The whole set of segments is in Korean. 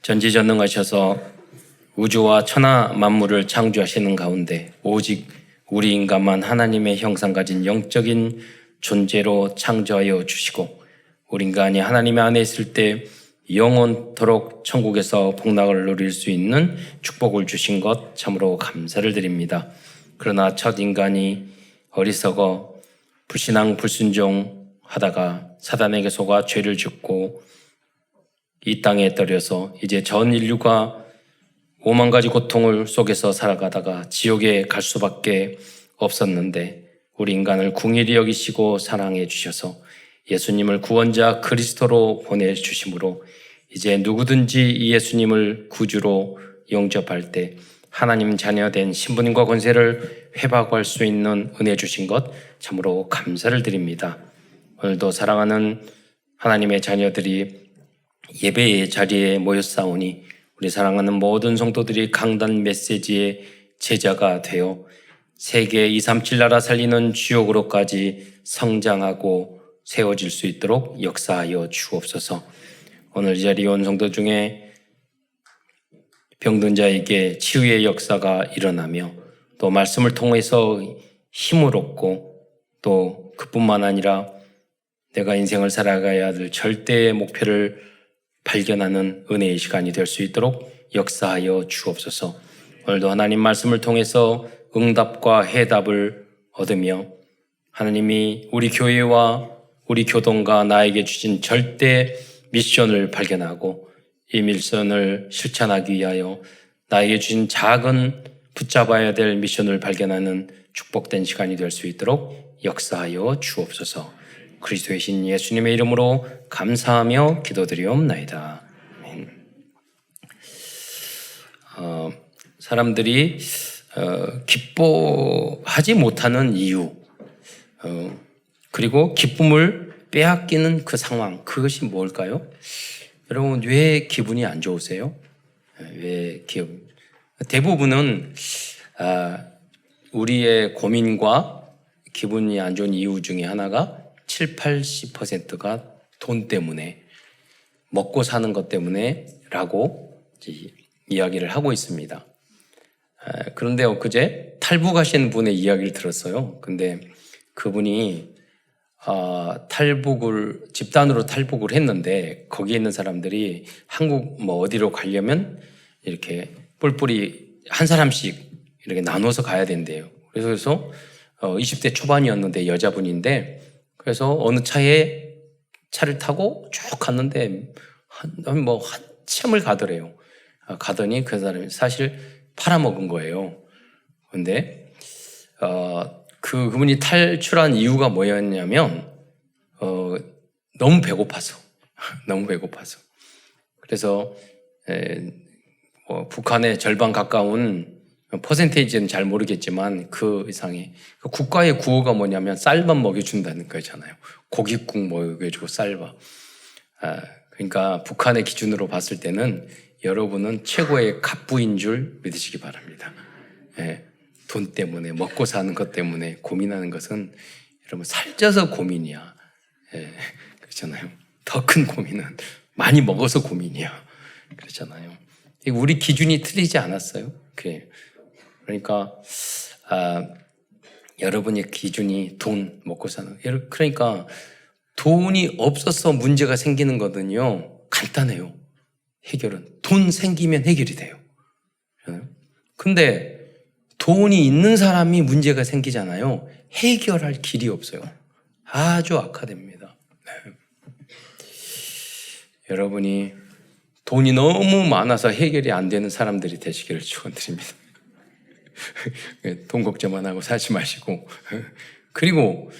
전지전능하셔서 우주와 천하 만물을 창조하시는 가운데 오직 우리 인간만 하나님의 형상 가진 영적인 존재로 창조하여 주시고 우리 인간이 하나님 안에 있을 때 영원토록 천국에서 복락을 누릴 수 있는 축복을 주신 것 참으로 감사를 드립니다. 그러나 첫 인간이 어리석어 불신앙 불순종하다가 사단에게 속아 죄를 짓고 이 땅에 떨어져서 이제 전 인류가 오만 가지 고통을 속에서 살아가다가 지옥에 갈 수밖에 없었는데 우리 인간을 궁일이 여기시고 사랑해 주셔서 예수님을 구원자 그리스도로 보내주심으로 이제 누구든지 이 예수님을 구주로 영접할 때 하나님 자녀된 신분과 권세를 회복할 수 있는 은혜 주신 것 참으로 감사를 드립니다. 오늘도 사랑하는 하나님의 자녀들이 예배의 자리에 모였사오니 우리 사랑하는 모든 성도들이 강단 메시지의 제자가 되어 세계 237 나라 살리는 주역으로까지 성장하고 세워질 수 있도록 역사하여 주옵소서. 오늘 이 자리에 온 성도 중에 병든 자에게 치유의 역사가 일어나며 또 말씀을 통해서 힘을 얻고 또 그뿐만 아니라 내가 인생을 살아가야 할 절대의 목표를 발견하는 은혜의 시간이 될 수 있도록 역사하여 주옵소서. 오늘도 하나님 말씀을 통해서 응답과 해답을 얻으며 하나님이 우리 교회와 우리 교동과 나에게 주신 절대 미션을 발견하고 이 미션을 실천하기 위하여 나에게 주신 작은 붙잡아야 될 미션을 발견하는 축복된 시간이 될 수 있도록 역사하여 주옵소서. 그리스도의 신 예수님의 이름으로 감사하며 기도드리옵나이다. 사람들이 기뻐하지 못하는 이유 그리고 기쁨을 빼앗기는 그 상황, 그것이 뭘까요? 여러분, 왜 기분이 안 좋으세요? 대부분은 우리의 고민과 기분이 안 좋은 이유 중에 하나가 70~80%가 돈 때문에, 먹고 사는 것 때문에 라고 이야기를 하고 있습니다. 그런데 엊그제 탈북하신 분의 이야기를 들었어요. 근데 그분이 집단으로 탈북을 했는데 거기에 있는 사람들이 한국 어디로 가려면 이렇게 뿔뿔이 한 사람씩 이렇게 나눠서 가야 된대요. 그래서 20대 초반이었는데 여자분인데 그래서 어느 차를 타고 쭉 갔는데 한참을 가더래요. 가더니 그 사람이 사실 팔아먹은 거예요. 그런데 그분이 탈출한 이유가 뭐였냐면 너무 배고파서 그래서 북한의 절반 가까운 퍼센테이지는 잘 모르겠지만 그 이상의 국가의 구호가 뭐냐면 쌀밥 먹여준다는 거잖아요. 고깃국 먹여주고 쌀밥. 그러니까 북한의 기준으로 봤을 때는 여러분은 최고의 갑부인 줄 믿으시기 바랍니다. 돈 때문에 먹고 사는 것 때문에 고민하는 것은 여러분 살쪄서 고민이야. 그렇잖아요. 더 큰 고민은 많이 먹어서 고민이야. 그렇잖아요. 우리 기준이 틀리지 않았어요. 그러니까 여러분의 기준이 돈 먹고 사는. 그러니까 돈이 없어서 문제가 생기는 거거든요. 간단해요. 해결은 돈 생기면 해결이 돼요. 근데 돈이 있는 사람이 문제가 생기잖아요. 해결할 길이 없어요. 아주 악화됩니다. 여러분이 돈이 너무 많아서 해결이 안 되는 사람들이 되시기를 축원드립니다. 돈 걱정만 하고 살지 마시고. 그리고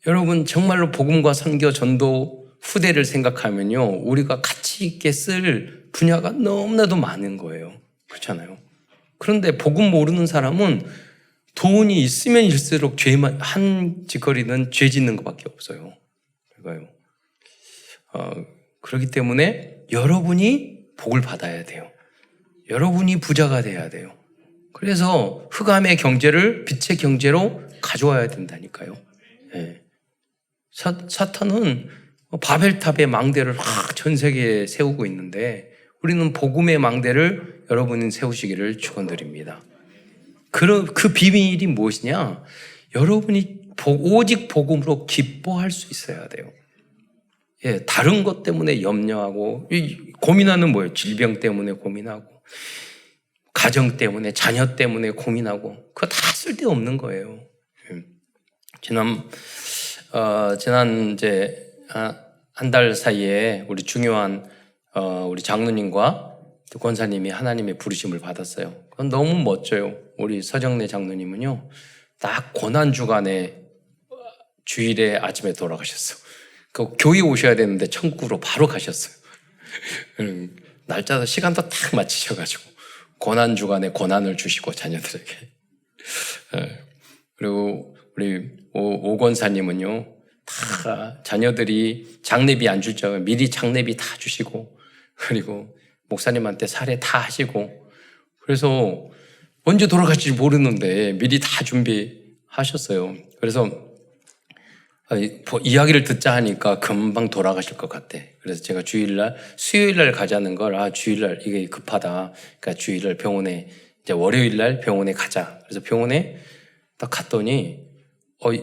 여러분 정말로 복음과 선교 전도 후대를 생각하면요, 우리가 가치 있게 쓸 분야가 너무나도 많은 거예요. 그렇잖아요. 그런데 복음 모르는 사람은 돈이 있으면 일수록 한 짓거리는 죄 짓는 것밖에 없어요. 그러니까요. 그렇기 때문에 여러분이 복을 받아야 돼요. 여러분이 부자가 돼야 돼요. 그래서 흑암의 경제를 빛의 경제로 가져와야 된다니까요. 사탄은 바벨탑의 망대를 전 세계에 세우고 있는데 우리는 복음의 망대를 여러분이 세우시기를 축원드립니다. 그 비밀이 무엇이냐? 여러분이 오직 복음으로 기뻐할 수 있어야 돼요. 예, 다른 것 때문에 염려하고, 고민하는 뭐예요? 질병 때문에 고민하고, 가정 때문에, 자녀 때문에 고민하고, 그거 다 쓸데없는 거예요. 지난 이제 한 달 사이에 우리 중요한 우리 장로님과 권사님이 하나님의 부르심을 받았어요. 그건 너무 멋져요. 우리 서정래 장로님은요, 딱 고난주간에 주일에 아침에 돌아가셨어. 그 교회 오셔야 되는데 천국으로 바로 가셨어요. 날짜도 시간도 딱 맞추셔가지고 고난주간에 고난을 주시고 자녀들에게. 그리고 우리 오 권사님은요, 다 자녀들이 장례비 안 줄 줄 미리 장례비 다 주시고, 그리고 목사님한테 사례 다 하시고, 그래서 언제 돌아갈지 모르는데 미리 다 준비하셨어요. 그래서 이야기를 듣자 하니까 금방 돌아가실 것 같대. 그래서 제가 수요일날 가자는 걸, 주일날 이게 급하다. 그러니까 주일날 병원에, 이제 월요일날 병원에 가자. 그래서 병원에 딱 갔더니,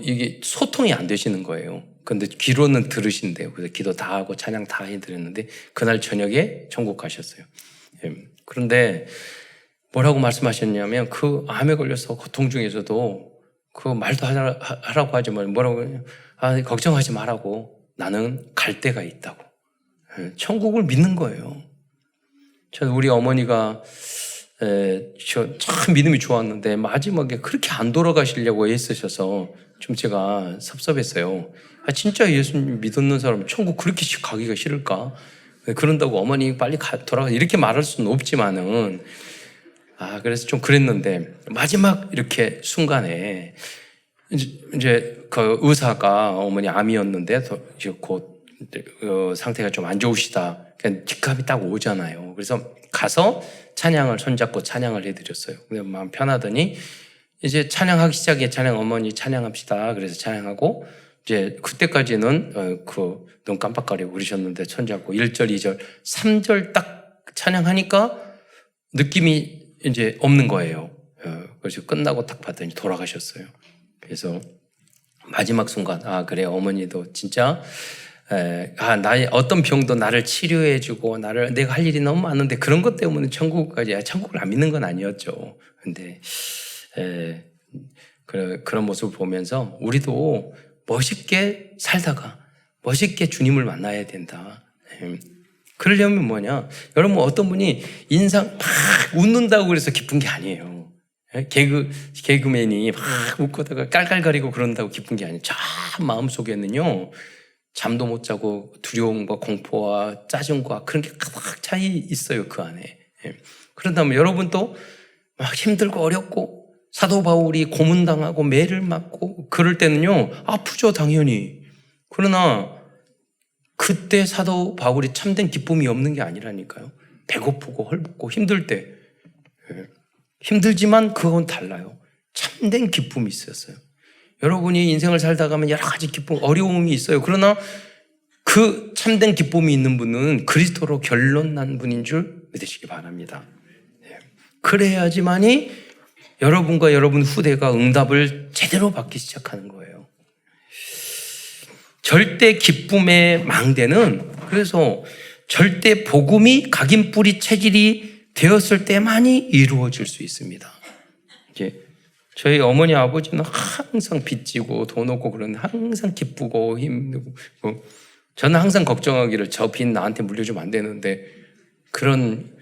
이게 소통이 안 되시는 거예요. 근데 귀로는 들으신대요. 그래서 기도 다 하고 찬양 다 해드렸는데, 그날 저녁에 천국 가셨어요. 그런데 뭐라고 말씀하셨냐면, 그 암에 걸려서 고통 중에서도 그 말도 하라고 하지 말고 뭐라고, 걱정하지 말라고, 나는 갈 데가 있다고. 천국을 믿는 거예요. 저는 우리 어머니가 참 믿음이 좋았는데 마지막에 그렇게 안 돌아가시려고 애쓰셔서 좀 제가 섭섭했어요. 진짜 예수님 믿는 사람 천국 그렇게 가기가 싫을까? 그런다고 어머니 빨리 돌아가 이렇게 말할 수는 없지만은, 그래서 좀 그랬는데, 마지막 이렇게 순간에 이제 그 의사가 어머니 암이었는데 곧 상태가 좀 안 좋으시다. 그냥 직감이 딱 오잖아요. 그래서 가서 찬양을 손잡고 찬양을 해드렸어요. 마음 편하더니 이제 찬양하기 시작해. 어머니 찬양합시다. 그래서 찬양하고, 이제 그때까지는 눈 깜빡거리고 그러셨는데 손잡고 1절, 2절, 3절 딱 찬양하니까 느낌이 이제 없는 거예요. 그래서 끝나고 딱 봤더니 돌아가셨어요. 그래서 마지막 순간, 그래, 어머니도 진짜, 나의 어떤 병도 나를 치료해주고, 내가 할 일이 너무 많은데, 그런 것 때문에 천국을 안 믿는 건 아니었죠. 근데, 그런 모습을 보면서, 우리도 멋있게 살다가, 멋있게 주님을 만나야 된다. 그러려면 뭐냐? 여러분, 어떤 분이 인상 막 웃는다고 그래서 기쁜 게 아니에요. 개그맨이 막 웃고다가 깔깔거리고 그런다고 기쁜 게 아니에요. 참 마음속에는요, 잠도 못 자고 두려움과 공포와 짜증과 그런 게 가득 차 있어요, 그 안에. 그런다면 여러분도 막 힘들고 어렵고, 사도 바울이 고문당하고 매를 맞고 그럴 때는요, 아프죠, 당연히. 그러나 그때 사도 바울이 참된 기쁨이 없는 게 아니라니까요. 배고프고 헐벗고 힘들 때, 힘들지만 그건 달라요. 참된 기쁨이 있었어요. 여러분이 인생을 살다 가면 여러 가지 기쁨, 어려움이 있어요. 그러나 그 참된 기쁨이 있는 분은 그리스도로 결론난 분인 줄 믿으시기 바랍니다. 그래야지만이 여러분과 여러분 후대가 응답을 제대로 받기 시작하는 거예요. 절대 기쁨의 망대는, 그래서 절대 복음이 각인뿌리 체질이 되었을 때만이 이루어질 수 있습니다. 저희 어머니 아버지는 항상 빚지고 돈 없고 그런데 항상 기쁘고 힘들고, 저는 항상 걱정하기를 저 빚 나한테 물려주면 안 되는데, 그런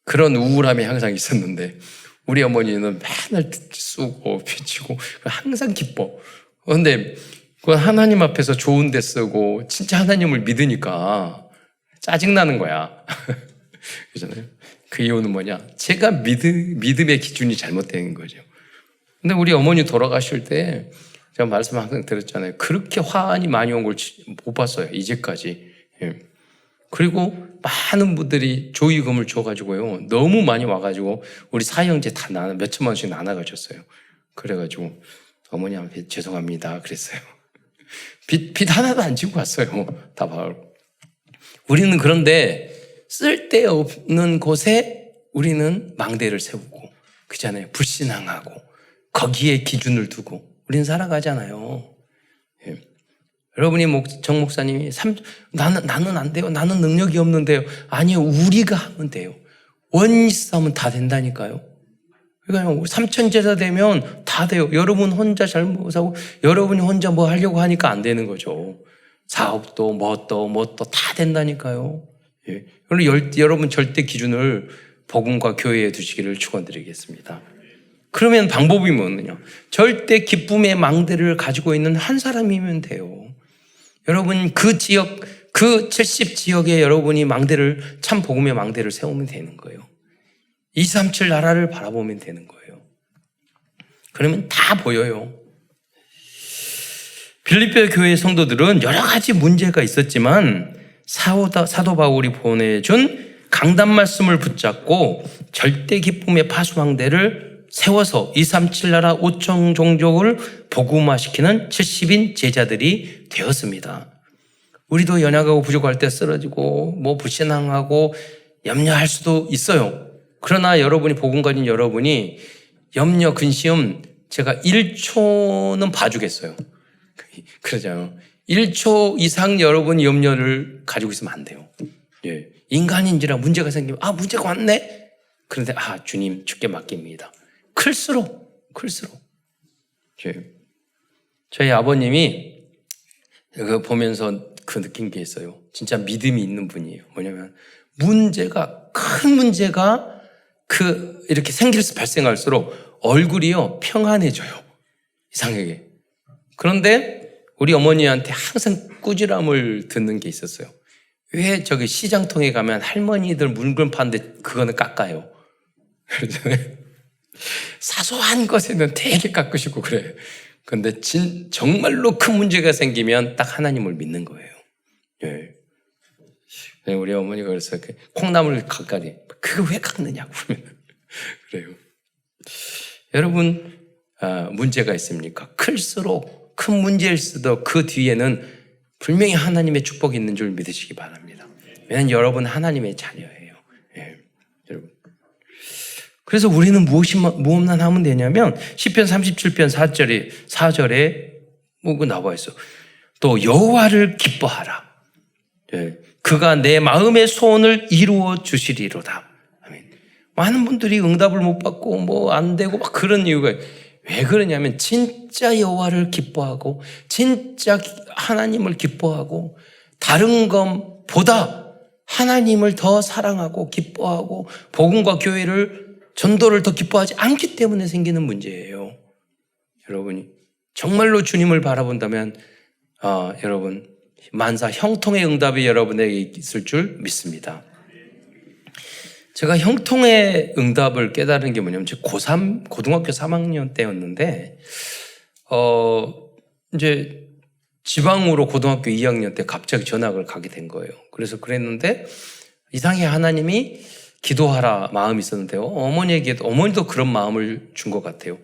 우울함이 항상 있었는데, 우리 어머니는 맨날 쓰고 빚지고 항상 기뻐. 그런데 그 하나님 앞에서 좋은 데 쓰고 진짜 하나님을 믿으니까 짜증나는 거야. 그렇잖아요. 그 이유는 뭐냐? 제가 믿음의 기준이 잘못된 거죠. 근데 우리 어머니 돌아가실 때 제가 말씀 항상 드렸잖아요. 그렇게 화환이 많이 온 걸 못 봤어요, 이제까지. 그리고 많은 분들이 조의금을 줘가지고요, 너무 많이 와가지고 우리 사형제 다 몇 천만 원씩 나눠가셨어요. 그래가지고 어머니한테 죄송합니다 그랬어요. 빚 하나도 안 지고 갔어요. 다 바로. 우리는 그런데 쓸데없는 곳에 우리는 망대를 세우고, 그잖아요. 불신앙하고, 거기에 기준을 두고, 우리는 살아가잖아요. 예. 여러분이 정 목사님이 나는 안 돼요. 나는 능력이 없는데요. 아니요. 우리가 하면 돼요. 원리스 하면 다 된다니까요. 그러니까 삼천제자 되면 다 돼요. 여러분 혼자 잘못하고 여러분이 혼자 뭐 하려고 하니까 안 되는 거죠. 사업도 뭐 또 다 된다니까요. 예. 여러분 절대 기준을 복음과 교회에 두시기를 축원드리겠습니다. 그러면 방법이 뭐느냐? 절대 기쁨의 망대를 가지고 있는 한 사람이면 돼요. 여러분 그 지역, 그 70지역에 여러분이 망대를, 참 복음의 망대를 세우면 되는 거예요. 237 나라를 바라보면 되는 거예요. 그러면 다 보여요. 빌립보 교회 성도들은 여러 가지 문제가 있었지만 사도 바울이 보내준 강단 말씀을 붙잡고 절대 기쁨의 파수망대를 세워서 237 나라 5천 종족을 복음화시키는 70인 제자들이 되었습니다. 우리도 연약하고 부족할 때 쓰러지고 뭐 불신앙하고 염려할 수도 있어요. 그러나 여러분이 복음 가진 여러분이 염려, 근심 제가 1초는 봐주겠어요. 그러잖아요. 1초 이상 여러분 염려를 가지고 있으면 안 돼요. 예. 인간인지라 문제가 생기면 문제가 왔네. 그런데 주님 주께 맡깁니다. 클수록. 예. 저희 아버님이 그거 보면서 그 느낀 게 있어요. 진짜 믿음이 있는 분이에요. 뭐냐면 큰 문제가 이렇게 발생할수록 얼굴이요 평안해져요. 이상하게. 그런데 우리 어머니한테 항상 꾸지람을 듣는 게 있었어요. 왜 저기 시장통에 가면 할머니들 물건 파는데 그거는 깎아요. 그러잖아요. 사소한 것에는 되게 깎으시고 그래요. 그런데 정말로 큰 문제가 생기면 딱 하나님을 믿는 거예요. 예. 우리 어머니가 그래서 콩나물 깎아니 그거 왜 깎느냐고 그래요. 여러분 문제가 있습니까? 클수록 큰 문제일 수도 그 뒤에는 분명히 하나님의 축복이 있는 줄 믿으시기 바랍니다. 왜냐하면 여러분 하나님의 자녀예요. 예. 여러분. 그래서 우리는 무엇만 하면 되냐면 시편 37편 4절에 뭐가 나와 있어. 또 여호와를 기뻐하라. 예. 그가 내 마음의 소원을 이루어 주시리로다. 아멘. 많은 분들이 응답을 못 받고 뭐 안 되고 막 그런 이유가 왜 그러냐면 진짜 여호와를 기뻐하고 진짜 하나님을 기뻐하고 다른 것보다 하나님을 더 사랑하고 기뻐하고 복음과 교회를 전도를 더 기뻐하지 않기 때문에 생기는 문제예요. 여러분이 정말로 주님을 바라본다면 여러분 만사 형통의 응답이 여러분에게 있을 줄 믿습니다. 제가 형통의 응답을 깨달은 게 뭐냐면 제가 고등학교 3학년 때였는데 이제 지방으로 고등학교 2학년 때 갑자기 전학을 가게 된 거예요. 그래서 그랬는데 이상하게 하나님이 기도하라 마음이 있었는데요. 어머니도 그런 마음을 준 것 같아요.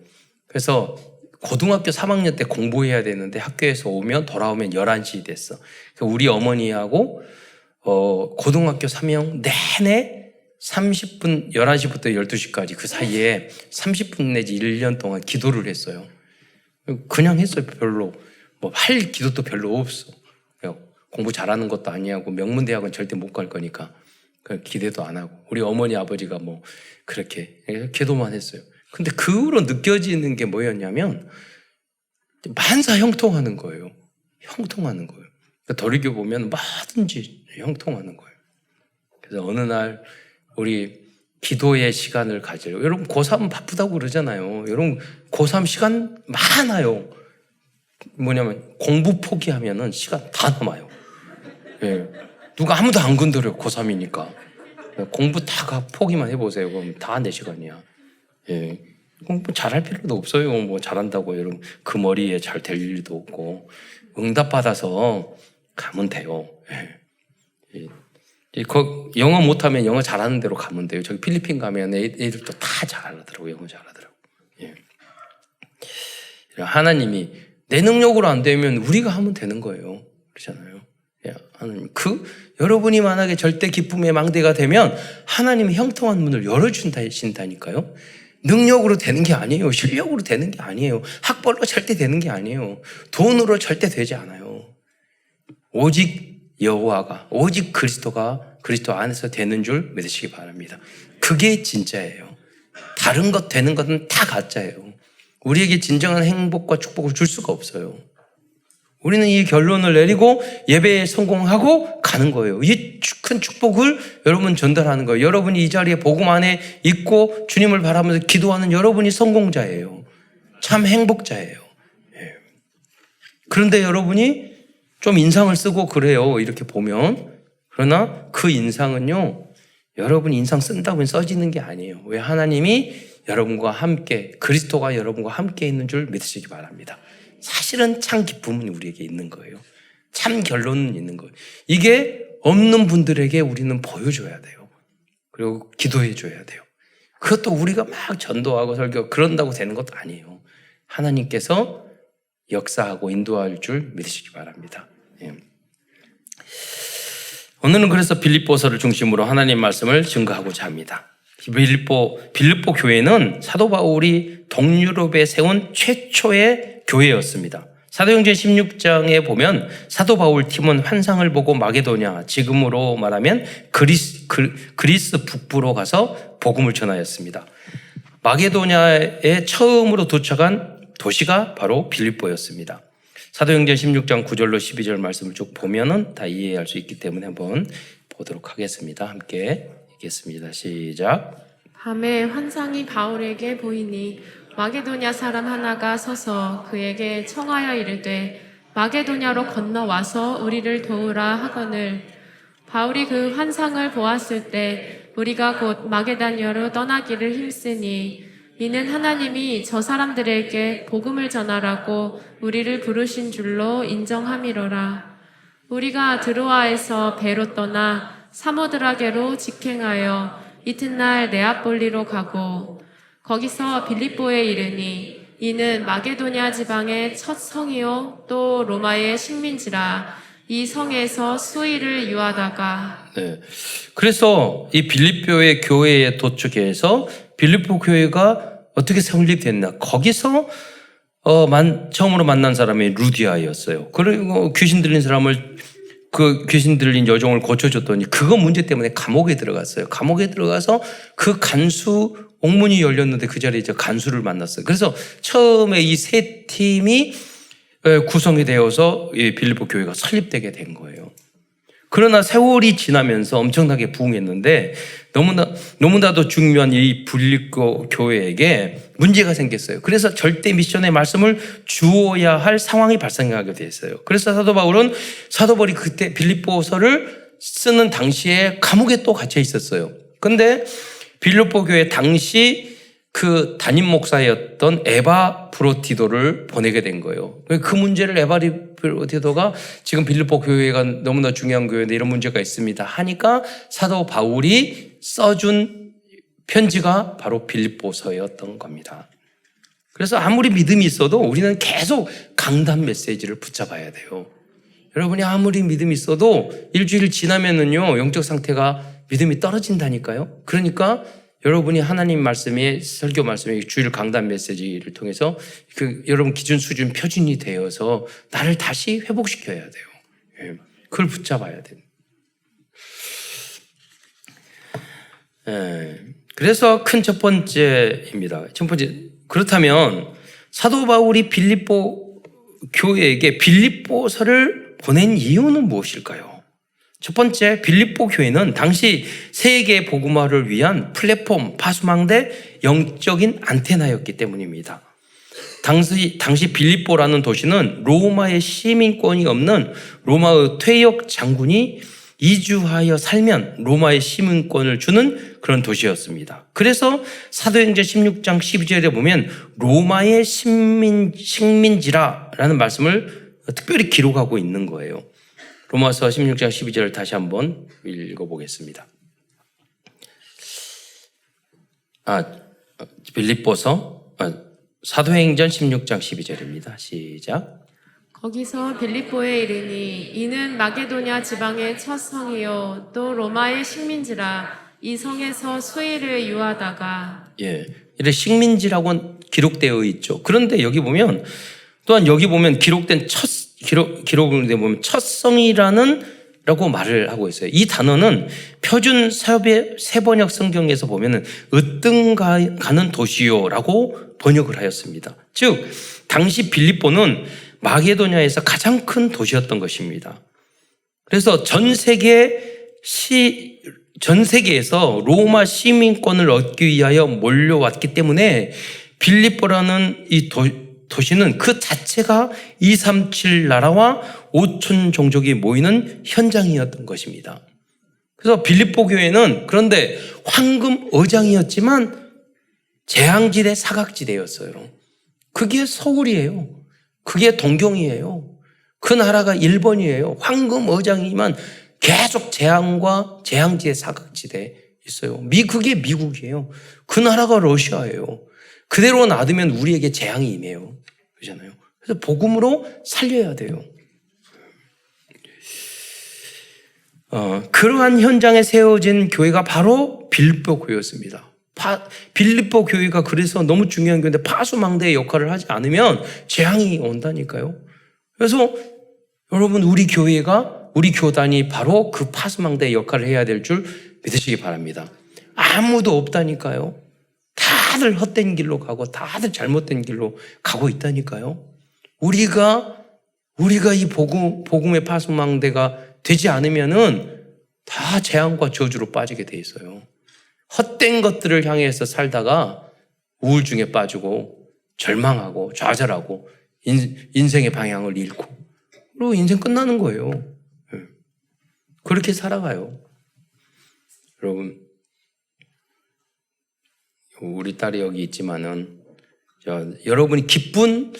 그래서 고등학교 3학년 때 공부해야 되는데 학교에서 돌아오면 11시 됐어. 우리 어머니하고 고등학교 3년 내내 30분, 11시부터 12시까지 그 사이에 30분 내지 1년 동안 기도를 했어요. 그냥 했어요. 별로. 할 기도도 별로 없어. 공부 잘하는 것도 아니하고 명문대학은 절대 못 갈 거니까 기대도 안 하고 우리 어머니 아버지가 그렇게 기도만 했어요. 근데 그 후로 느껴지는 게 뭐였냐면 만사 형통하는 거예요. 형통하는 거예요. 돌이켜보면 뭐든지 형통하는 거예요. 그래서 어느 날 우리 기도의 시간을 가지려고. 여러분 고3 바쁘다고 그러잖아요. 여러분 고3 시간 많아요. 뭐냐면 공부 포기하면은 시간 다 남아요. 예. 누가 아무도 안 건드려요. 고3이니까. 공부 다 포기만 해보세요. 그럼 다 내 시간이야. 예. 공부 잘할 필요도 없어요. 뭐 잘한다고 여러분 그 머리에 잘 될 일도 없고 응답받아서 가면 돼요. 예. 영어 못하면 영어 잘하는 대로 가면 돼요. 저기 필리핀 가면 애들도 다 잘하더라고요. 영어 잘하더라고요. 예. 하나님이 내 능력으로 안 되면 우리가 하면 되는 거예요. 그렇잖아요. 예. 하나님, 여러분이 만약에 절대 기쁨의 망대가 되면 하나님이 형통한 문을 열어준다니까요. 능력으로 되는 게 아니에요. 실력으로 되는 게 아니에요. 학벌로 절대 되는 게 아니에요. 돈으로 절대 되지 않아요. 오직 여호와가, 오직 그리스도 안에서 되는 줄 믿으시기 바랍니다. 그게 진짜예요. 다른 것 되는 것은 다 가짜예요. 우리에게 진정한 행복과 축복을 줄 수가 없어요. 우리는 이 결론을 내리고 예배에 성공하고 가는 거예요. 이 큰 축복을 여러분 전달하는 거예요. 여러분이 이 자리에 복음 안에 있고 주님을 바라면서 기도하는 여러분이 성공자예요. 참 행복자예요. 그런데 여러분이 좀 인상을 쓰고 그래요. 이렇게 보면. 그러나 그 인상은요, 여러분이 인상 쓴다고 써지는 게 아니에요. 왜? 하나님이 여러분과 함께, 그리스도가 여러분과 함께 있는 줄 믿으시기 바랍니다. 사실은 참 기쁨은 우리에게 있는 거예요. 참 결론은 있는 거예요. 이게 없는 분들에게 우리는 보여줘야 돼요. 그리고 기도해 줘야 돼요. 그것도 우리가 막 전도하고 설교 그런다고 되는 것도 아니에요. 하나님께서 역사하고 인도할 줄 믿으시기 바랍니다. 예. 오늘은 그래서 빌립보서를 중심으로 하나님 말씀을 증거하고자 합니다. 빌립보 교회는 사도 바울이 동유럽에 세운 최초의 교회였습니다. 사도행전 16장에 보면 사도 바울 팀은 환상을 보고 마게도냐, 지금으로 말하면 그리스 북부로 가서 복음을 전하였습니다. 마게도냐에 처음으로 도착한 도시가 바로 빌립보였습니다. 사도행전 16장 9절로 12절 말씀을 쭉 보면은 다 이해할 수 있기 때문에 한번 보도록 하겠습니다. 함께 읽겠습니다. 시작. 밤에 환상이 바울에게 보이니 마게도냐 사람 하나가 서서 그에게 청하여 이르되 마게도냐로 건너와서 우리를 도우라 하거늘 바울이 그 환상을 보았을 때 우리가 곧 마게도냐로 떠나기를 힘쓰니 이는 하나님이 저 사람들에게 복음을 전하라고 우리를 부르신 줄로 인정함이로라. 우리가 드로아에서 배로 떠나 사모드라게로 직행하여 이튿날 네아폴리로 가고 거기서 빌립보에 이르니 이는 마게도냐 지방의 첫 성이요 또 로마의 식민지라. 이 성에서 수일을 유하다가 그래서 이 빌립보의 교회에 도착해서 빌립보 교회가 어떻게 설립됐나? 거기서 처음으로 만난 사람이 루디아였어요. 그리고 귀신 들린 사람을 그 귀신 들린 여종을 고쳐줬더니 그거 문제 때문에 감옥에 들어갔어요. 감옥에 들어가서 그 간수 옥문이 열렸는데 그 자리에 간수를 만났어요. 그래서 처음에 이 세 팀이 구성이 되어서 이 빌립보 교회가 설립되게 된 거예요. 그러나 세월이 지나면서 엄청나게 부흥했는데 너무나도 중요한 이 빌립보 교회에게 문제가 생겼어요. 그래서 절대 미션의 말씀을 주어야 할 상황이 발생하게 됐어요. 그래서 사도 바울이 그때 빌립보서를 쓰는 당시에 감옥에 또 갇혀 있었어요. 근데 빌립보 교회 당시 그 담임 목사였던 에바브로티도를 보내게 된 거예요. 그 문제를 에바브로티도가 지금 빌립보 교회가 너무나 중요한 교회인데 이런 문제가 있습니다 하니까 사도 바울이 써준 편지가 바로 빌립보서였던 겁니다. 그래서 아무리 믿음이 있어도 우리는 계속 강단 메시지를 붙잡아야 돼요. 여러분이 아무리 믿음이 있어도 일주일 지나면은요 영적 상태가 믿음이 떨어진다니까요. 그러니까 여러분이 하나님 말씀에 설교 말씀에 주일 강단 메시지를 통해서 여러분 기준 수준 표준이 되어서 나를 다시 회복시켜야 돼요. 그걸 붙잡아야 돼요. 그래서 큰 첫 번째입니다. 첫 번째, 그렇다면 사도 바울이 빌립보 교회에게 빌립보서를 보낸 이유는 무엇일까요? 첫 번째, 빌립보 교회는 당시 세계 복음화를 위한 플랫폼, 파수망대, 영적인 안테나였기 때문입니다. 당시 빌립보라는 도시는 로마의 시민권이 없는 로마의 퇴역 장군이 이주하여 살면 로마의 시민권을 주는 그런 도시였습니다. 그래서 사도행전 16장 12절에 보면 로마의 식민지라라는 말씀을 특별히 기록하고 있는 거예요. 로마서 16장 12절을 다시 한번 읽어보겠습니다. 빌립보서 사도행전 16장 12절입니다. 시작. 거기서 빌립보에 이르니 이는 마게도냐 지방의 첫 성이요 또 로마의 식민지라 이 성에서 수일을 유하다가 이래 식민지라고 기록되어 있죠. 그런데 여기 보면 또한 여기 보면 기록된 기록을 보면 첫 성이라는 라고 말을 하고 있어요. 이 단어는 표준 세번역 성경에서 보면은 으뜸가는 도시요라고 번역을 하였습니다. 즉 당시 빌립보는 마게도냐에서 가장 큰 도시였던 것입니다. 그래서 전 세계에서 로마 시민권을 얻기 위하여 몰려왔기 때문에 빌립보라는 이 도시는 그 자체가 237 나라와 5천 종족이 모이는 현장이었던 것입니다. 그래서 빌립보 교회는 그런데 황금 어장이었지만 재앙지대 사각지대였어요. 그게 서울이에요. 그게 동경이에요. 그 나라가 일본이에요. 황금 어장이지만 계속 재앙과 재앙지대 사각지대에 있어요. 그게 미국이에요. 그 나라가 러시아예요. 그대로 놔두면 우리에게 재앙이 임해요. 그렇잖아요. 그래서 복음으로 살려야 돼요. 그러한 현장에 세워진 교회가 바로 빌립보 교회였습니다. 빌립보 교회가 그래서 너무 중요한 교회인데 파수망대의 역할을 하지 않으면 재앙이 온다니까요. 그래서 여러분 우리 교단이 바로 그 파수망대의 역할을 해야 될 줄 믿으시기 바랍니다. 아무도 없다니까요. 다들 헛된 길로 가고 다들 잘못된 길로 가고 있다니까요. 우리가 이 복음의 파수망대가 되지 않으면은 다 재앙과 저주로 빠지게 돼 있어요. 헛된 것들을 향해서 살다가 우울증에 빠지고 절망하고 좌절하고 인생의 방향을 잃고 그리고 인생 끝나는 거예요. 그렇게 살아가요. 여러분 우리 딸이 여기 있지만은 여러분이 기쁜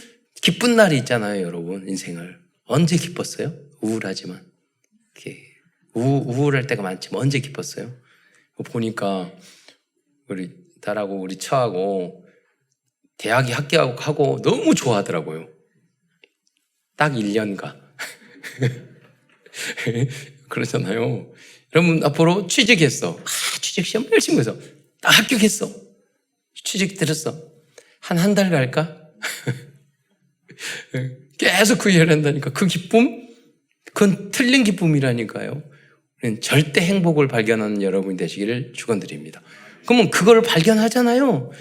날이 있잖아요. 여러분 인생을 언제 기뻤어요? 우울하지만 우울할 때가 많지만 언제 기뻤어요? 보니까 우리 딸하고 우리 처하고 대학에 합격하고 너무 좋아하더라고요. 딱 1년가 그러잖아요. 여러분 앞으로 취직했어. 취직 시험 열심히 해서 딱 합격했어. 취직 들었어. 한 달 갈까? 계속 그 일을 한다니까. 그 기쁨? 그건 틀린 기쁨이라니까요. 절대 행복을 발견하는 여러분이 되시기를 축원드립니다. 그러면 그걸 발견하잖아요.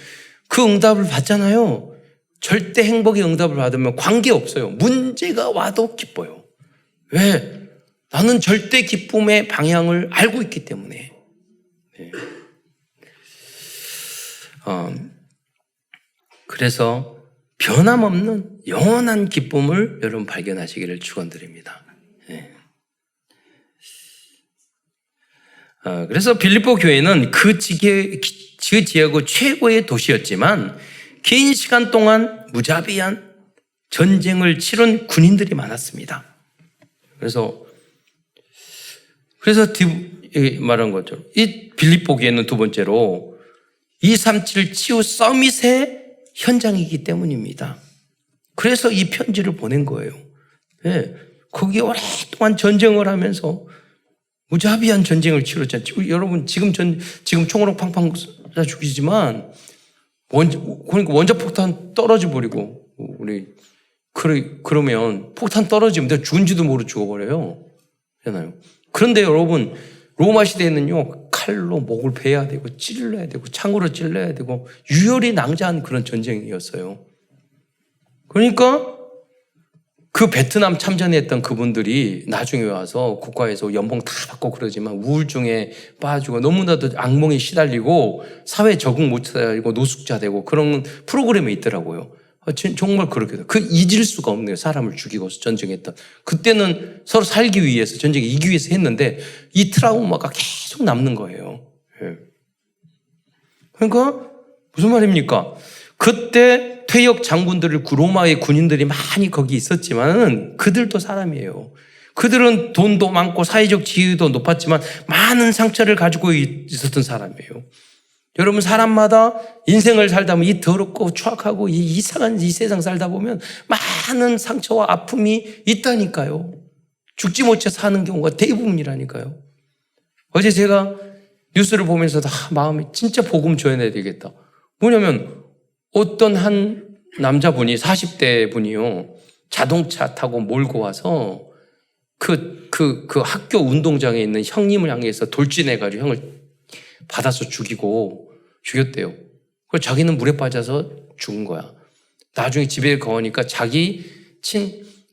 그 응답을 받잖아요. 절대 행복의 응답을 받으면 관계없어요. 문제가 와도 기뻐요. 왜? 나는 절대 기쁨의 방향을 알고 있기 때문에. 네. 그래서 변함없는 영원한 기쁨을 여러분 발견하시기를 축원드립니다. 네. 그래서 빌립보 교회는 그 지역의 최고의 도시였지만 긴 시간 동안 무자비한 전쟁을 치른 군인들이 많았습니다. 그래서 말한 거죠. 이 빌립보 교회는 두 번째로 237 치유 서밋의 현장이기 때문입니다. 그래서 이 편지를 보낸 거예요. 네. 거기에 오랫동안 전쟁을 하면서 무자비한 전쟁을 치렀잖아요. 여러분 지금 총으로 팡팡 쏴 죽이지만 그러니까 원자폭탄 떨어져 버리고 그러면 폭탄 떨어지면 내가 죽은지도 모르고 죽어버려요. 그렇잖아요. 그런데 여러분 로마 시대에는요 칼로 목을 베야 되고 찔러야 되고 창으로 찔러야 되고 유혈이 낭자한 그런 전쟁이었어요. 그러니까 그 베트남 참전했던 그분들이 나중에 와서 국가에서 연봉 다 받고 그러지만 우울증에 빠지고 너무나도 악몽에 시달리고 사회에 적응 못하고 노숙자 되고 그런 프로그램이 있더라고요. 정말 그렇게 잊을 수가 없네요. 사람을 죽이고 전쟁했던. 그때는 서로 살기 위해서 전쟁에 이기기 위해서 했는데 이 트라우마가 계속 남는 거예요. 그러니까 무슨 말입니까? 그때 퇴역 장군들을 로마의 군인들이 많이 거기 있었지만 그들도 사람이에요. 그들은 돈도 많고 사회적 지위도 높았지만 많은 상처를 가지고 있었던 사람이에요. 여러분 사람마다 인생을 살다 보면 이 더럽고 추악하고 이 이상한 이 세상 살다 보면 많은 상처와 아픔이 있다니까요. 죽지 못해 사는 경우가 대부분이라니까요. 어제 제가 뉴스를 보면서 마음이 진짜 복음 전해야 되겠다. 뭐냐면 어떤 한 남자분이 40대 분이요. 자동차 타고 몰고 와서 그 학교 운동장에 있는 형님을 향해서 돌진해가지고 형을 받아서 죽였대요. 그래서 자기는 물에 빠져서 죽은 거야. 나중에 집에 가보니까 자기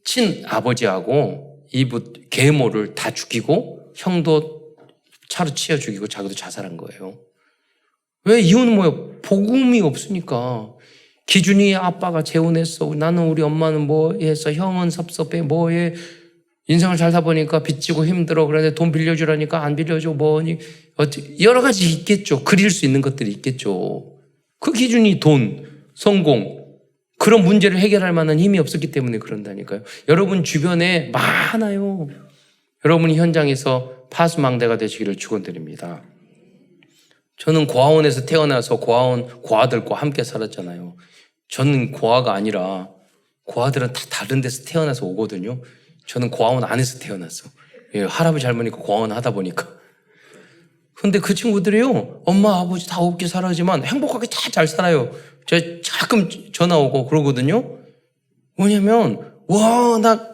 친아버지하고 계모를 다 죽이고 형도 차로 치여 죽이고 자기도 자살한 거예요. 왜? 이유는 뭐예요? 복음이 없으니까. 기준이 아빠가 재혼했어. 나는 우리 엄마는 뭐 해서 형은 섭섭해. 뭐해. 인생을 살다 보니까 빚지고 힘들어. 그런데 돈 빌려주라니까 안 빌려줘. 뭐니. 여러 가지 있겠죠. 그릴 수 있는 것들이 있겠죠. 그 기준이 돈, 성공, 그런 문제를 해결할 만한 힘이 없었기 때문에 그런다니까요. 여러분 주변에 많아요. 여러분이 현장에서 파수망대가 되시기를 축원드립니다. 저는 고아원에서 태어나서 고아들과 함께 살았잖아요. 저는 고아가 아니라 고아들은 다 다른 데서 태어나서 오거든요. 저는 고아원 안에서 태어났어. 할아버지 할머니가 고아원 하다 보니까. 근데 그 친구들이요, 엄마 아버지 다 없게 살아지만 행복하게 다 잘 살아요. 저 가끔 전화 오고 그러거든요. 뭐냐면 나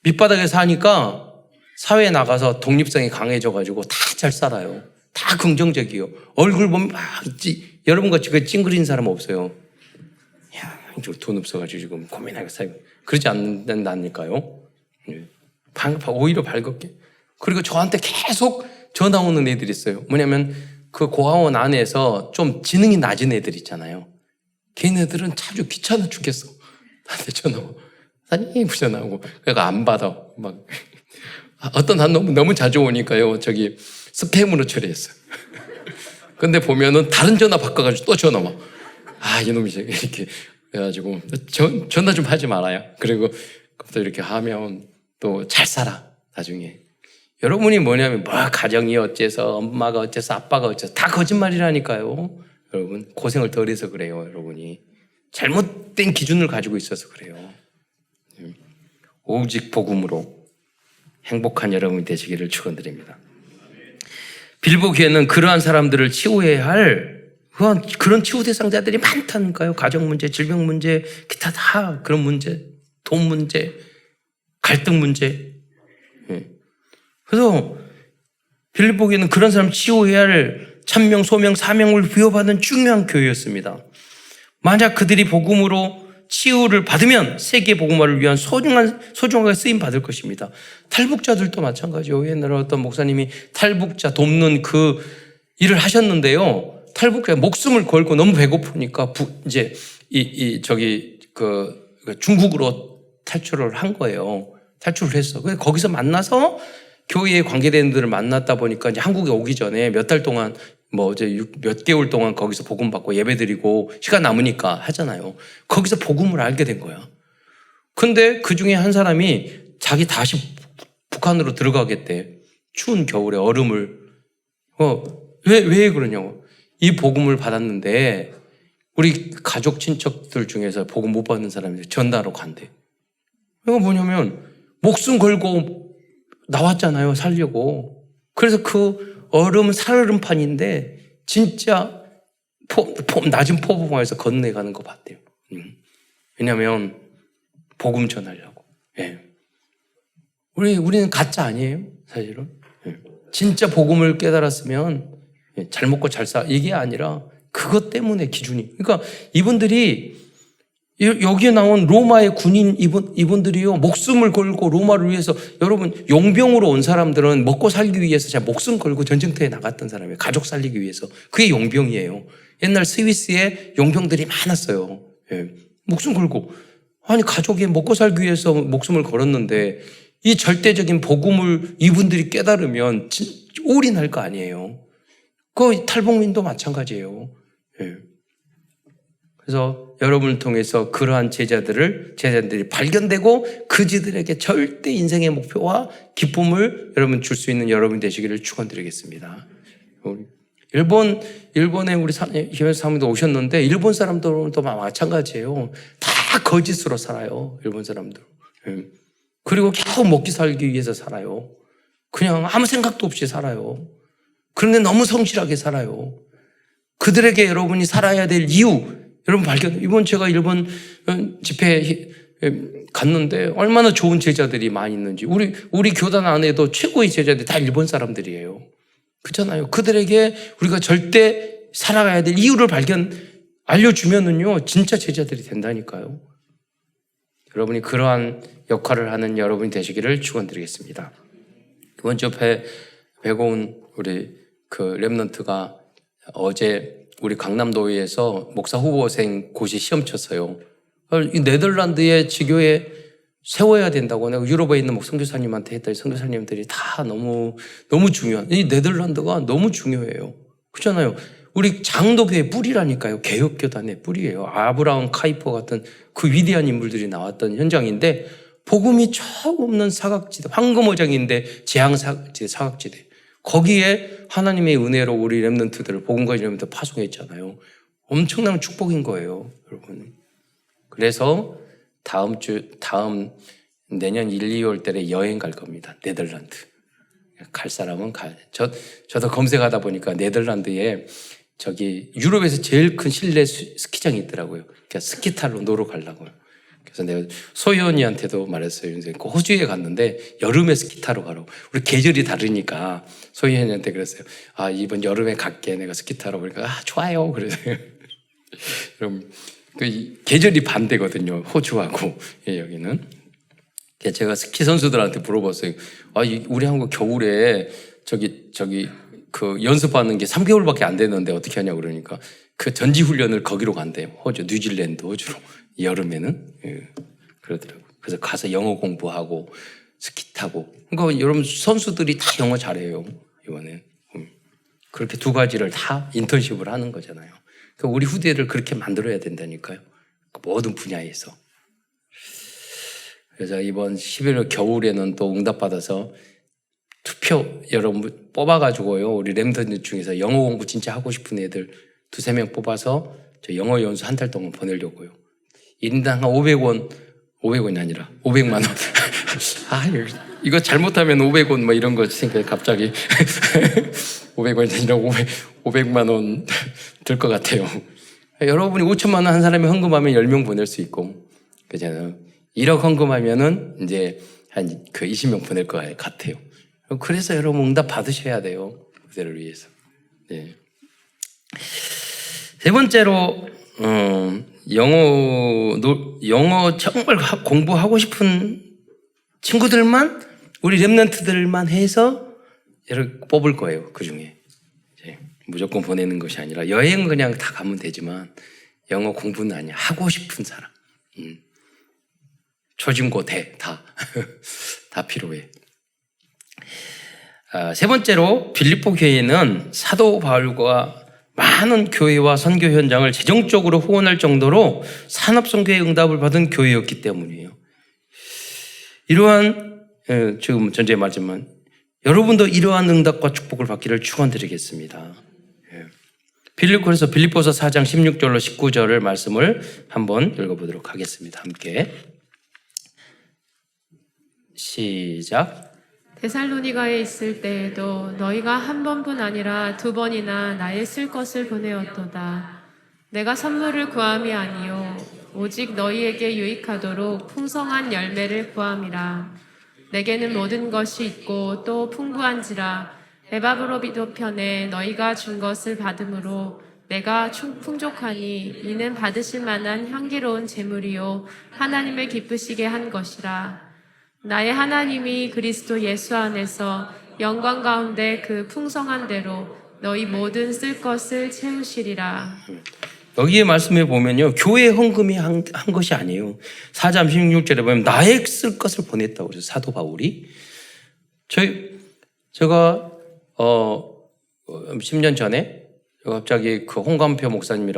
밑바닥에 사니까 사회에 나가서 독립성이 강해져가지고 다 잘 살아요. 다 긍정적이에요. 얼굴 보면 막 있지. 여러분같이 그 찡그린 사람 없어요. 야, 돈 없어가지고 지금 고민하게 살고. 그러지 않는다니까요. 오히려 밝게. 그리고 저한테 계속 전화 오는 애들이 있어요. 뭐냐면 그 고아원 안에서 좀 지능이 낮은 애들 있잖아요. 걔네들은 아주 귀찮아 죽겠어. 나한테 전화 오고. 사장님 전화 오고. 그러니까 안 받아. 막 어떤 한 놈은 너무 자주 오니까요. 저기 스팸으로 처리했어요. 근데 보면은 다른 전화 바꿔가지고 또 전화 와. 이놈이 이렇게 해가지고 전화 좀 하지 말아요. 그리고 또 이렇게 하면 또 잘 살아 나중에. 여러분이 뭐냐면 가정이 어째서 엄마가 어째서 아빠가 어째서 다 거짓말이라니까요. 여러분 고생을 덜 해서 그래요. 여러분이 잘못된 기준을 가지고 있어서 그래요. 오직 복음으로 행복한 여러분이 되시기를 축원드립니다. 빌보기에는 그러한 사람들을 치유해야 할 그런 치유 대상자들이 많다니까요. 가정 문제, 질병 문제, 기타 다 그런 문제, 돈 문제, 갈등 문제. 그래서 빌보기에는 그런 사람 치유해야 할 천명, 소명, 사명을 부여받은 중요한 교회였습니다. 만약 그들이 복음으로 치유를 받으면 세계 복음화를 위한 소중하게 쓰임 받을 것입니다. 탈북자들도 마찬가지요. 옛날에 어떤 목사님이 탈북자 돕는 그 일을 하셨는데요. 탈북자 목숨을 걸고 너무 배고프니까 이제 중국으로 탈출을 한 거예요. 탈출을 했어. 그래서 거기서 만나서 교회에 관계되는 만났다 보니까 이제 한국에 오기 전에 몇 달 동안 몇 개월 동안 거기서 복음 받고 예배 드리고 시간 남으니까 하잖아요. 거기서 복음을 알게 된 거야. 근데 그 중에 한 사람이 자기 다시 북한으로 들어가겠대. 추운 겨울에 얼음을. 왜 그러냐고. 이 복음을 받았는데 우리 가족 친척들 중에서 복음 못 받는 사람이 전달하러 간대. 이거 뭐냐면 목숨 걸고 나왔잖아요. 살려고. 그래서 그 얼음은 살얼음판인데 진짜 낮은 포봉화에서 건너가는 거 봤대요. 왜냐하면 복음 전하려고. 우리는 가짜 아니에요. 사실은. 진짜 복음을 깨달았으면 잘 먹고 잘 사 이게 아니라 그것 때문에 기준이. 그러니까 이분들이 여기에 나온 로마의 군인 이분들이요 목숨을 걸고 로마를 위해서. 여러분 용병으로 온 사람들은 먹고 살기 위해서 자 목숨 걸고 전쟁터에 나갔던 사람이에요. 가족 살리기 위해서. 그게 용병이에요. 옛날 스위스에 용병들이 많았어요. 목숨 걸고. 가족이 먹고 살기 위해서 목숨을 걸었는데 이 절대적인 복음을 이분들이 깨달으면 올인할 거 아니에요. 그 탈북민도 마찬가지예요. 그래서 여러분을 통해서 그러한 제자들이 발견되고 그들에게 절대 인생의 목표와 기쁨을 여러분 줄 수 있는 여러분 되시기를 축원드리겠습니다. 일본에 우리 희연 사모님도 오셨는데 일본 사람들도 마찬가지예요. 다 거짓으로 살아요. 일본 사람들. 그리고 계속 먹기 살기 위해서 살아요. 그냥 아무 생각도 없이 살아요. 그런데 너무 성실하게 살아요. 그들에게 여러분이 살아야 될 이유, 여러분 이번 제가 일본 집회 갔는데 얼마나 좋은 제자들이 많이 있는지, 우리 교단 안에도 최고의 제자들이 다 일본 사람들이에요. 그렇잖아요. 그들에게 우리가 절대 살아가야 될 이유를 알려주면은요, 진짜 제자들이 된다니까요. 여러분이 그러한 역할을 하는 여러분이 되시기를 축원드리겠습니다. 이번 주 배고운 우리 렘넌트가 어제 우리 강남도의에서 목사 후보생 고시 시험 쳤어요. 이 네덜란드의 지교에 세워야 된다고 내가 유럽에 있는 선교사님한테 했더니 선교사님들이 다 너무 중요한, 이 네덜란드가 너무 중요해요. 그렇잖아요. 우리 장로교의 뿌리라니까요. 개혁교단의 뿌리예요. 아브라함 카이퍼 같은 그 위대한 인물들이 나왔던 현장인데, 복음이 처음 없는 사각지대, 황금어장인데 사각지대. 거기에 하나님의 은혜로 우리 렘넌트들을 복음과 이름부터 파송했잖아요. 엄청난 축복인 거예요, 여러분. 그래서 다음 내년 1, 2월 달에 여행 갈 겁니다. 네덜란드. 갈 사람은 저도 검색하다 보니까 네덜란드에 유럽에서 제일 큰 실내 스키장이 있더라고요. 그러니까 스키 타러 놀러 가려고요. 그래서 내가 소희언니한테도 말했어요. 호주에 갔는데 여름에 스키 타러 가라고. 우리 계절이 다르니까 소희언니한테 그랬어요. 이번 여름에 갈게. 내가 스키 타러. 그러니까 좋아요. 그래서요. 그럼 계절이 반대거든요. 호주하고 여기는. 제가 스키 선수들한테 물어봤어요. 우리 한국 겨울에 연습하는 게 3개월밖에 안 되는데 어떻게 하냐고 그러니까 그 전지 훈련을 거기로 간대요. 호주, 뉴질랜드, 호주로. 여름에는. 그러더라고요. 그래서 가서 영어 공부하고 스키 타고. 그러니까 여러분 선수들이 다 영어 잘해요. 이번에. 그렇게 두 가지를 다 인턴십을 하는 거잖아요. 그러니까 우리 후대를 그렇게 만들어야 된다니까요. 모든 분야에서. 그래서 이번 11월 겨울에는 또 응답받아서 투표 여러분 뽑아가지고요. 우리 렘넌트 중에서 영어 공부 진짜 하고 싶은 애들 2-3명 뽑아서 저 영어 연수 한 달 동안 보내려고요. 1인당 한 500원이 아니라 500만 원. 이거 잘못하면 500원 뭐 이런 거 생각해 갑자기. 500원이 아니라 500만 원 들 것 같아요. 여러분이 5천만 원 한 사람이 헌금하면 10명 보낼 수 있고, 그잖아요. 1억 헌금하면은 이제 한 20명 보낼 것 같아요. 그래서 여러분 응답 받으셔야 돼요. 그들을 위해서. 네. 세 번째로, 영어 정말 공부하고 싶은 친구들만, 우리 렘넌트들만 해서 뽑을 거예요. 그 중에. 무조건 보내는 것이 아니라 여행은 그냥 다 가면 되지만 영어 공부는 아니야. 하고 싶은 사람. 초중고 대 다 필요해. 세 번째로 빌립보 교회는 사도 바울과 많은 교회와 선교 현장을 재정적으로 후원할 정도로 산업선교의 응답을 받은 교회였기 때문이에요. 이러한 지금 전제 말지만 여러분도 이러한 응답과 축복을 받기를 축원드리겠습니다. 그래서 빌립보서 4장 16절로 19절을 말씀을 한번 읽어보도록 하겠습니다. 함께 시작. 데살로니가에 있을 때에도 너희가 한 번뿐 아니라 2번이나 나의 쓸 것을 보내었도다. 내가 선물을 구함이 아니요 오직 너희에게 유익하도록 풍성한 열매를 구함이라. 내게는 모든 것이 있고 또 풍부한지라. 에바브로비도 편에 너희가 준 것을 받음으로 내가 풍족하니 이는 받으실 만한 향기로운 제물이요 하나님을 기쁘시게 한 것이라. 나의 하나님이 그리스도 예수 안에서 영광 가운데 그 풍성한 대로 너희 모든 쓸 것을 채우시리라. 여기에 말씀해 보면요, 교회 헌금이 한 것이 아니에요. 4장 16절에 보면 나의 쓸 것을 보냈다고 그래서 사도 바울이. 제가 10년 전에 갑자기 그 홍감표 목사님이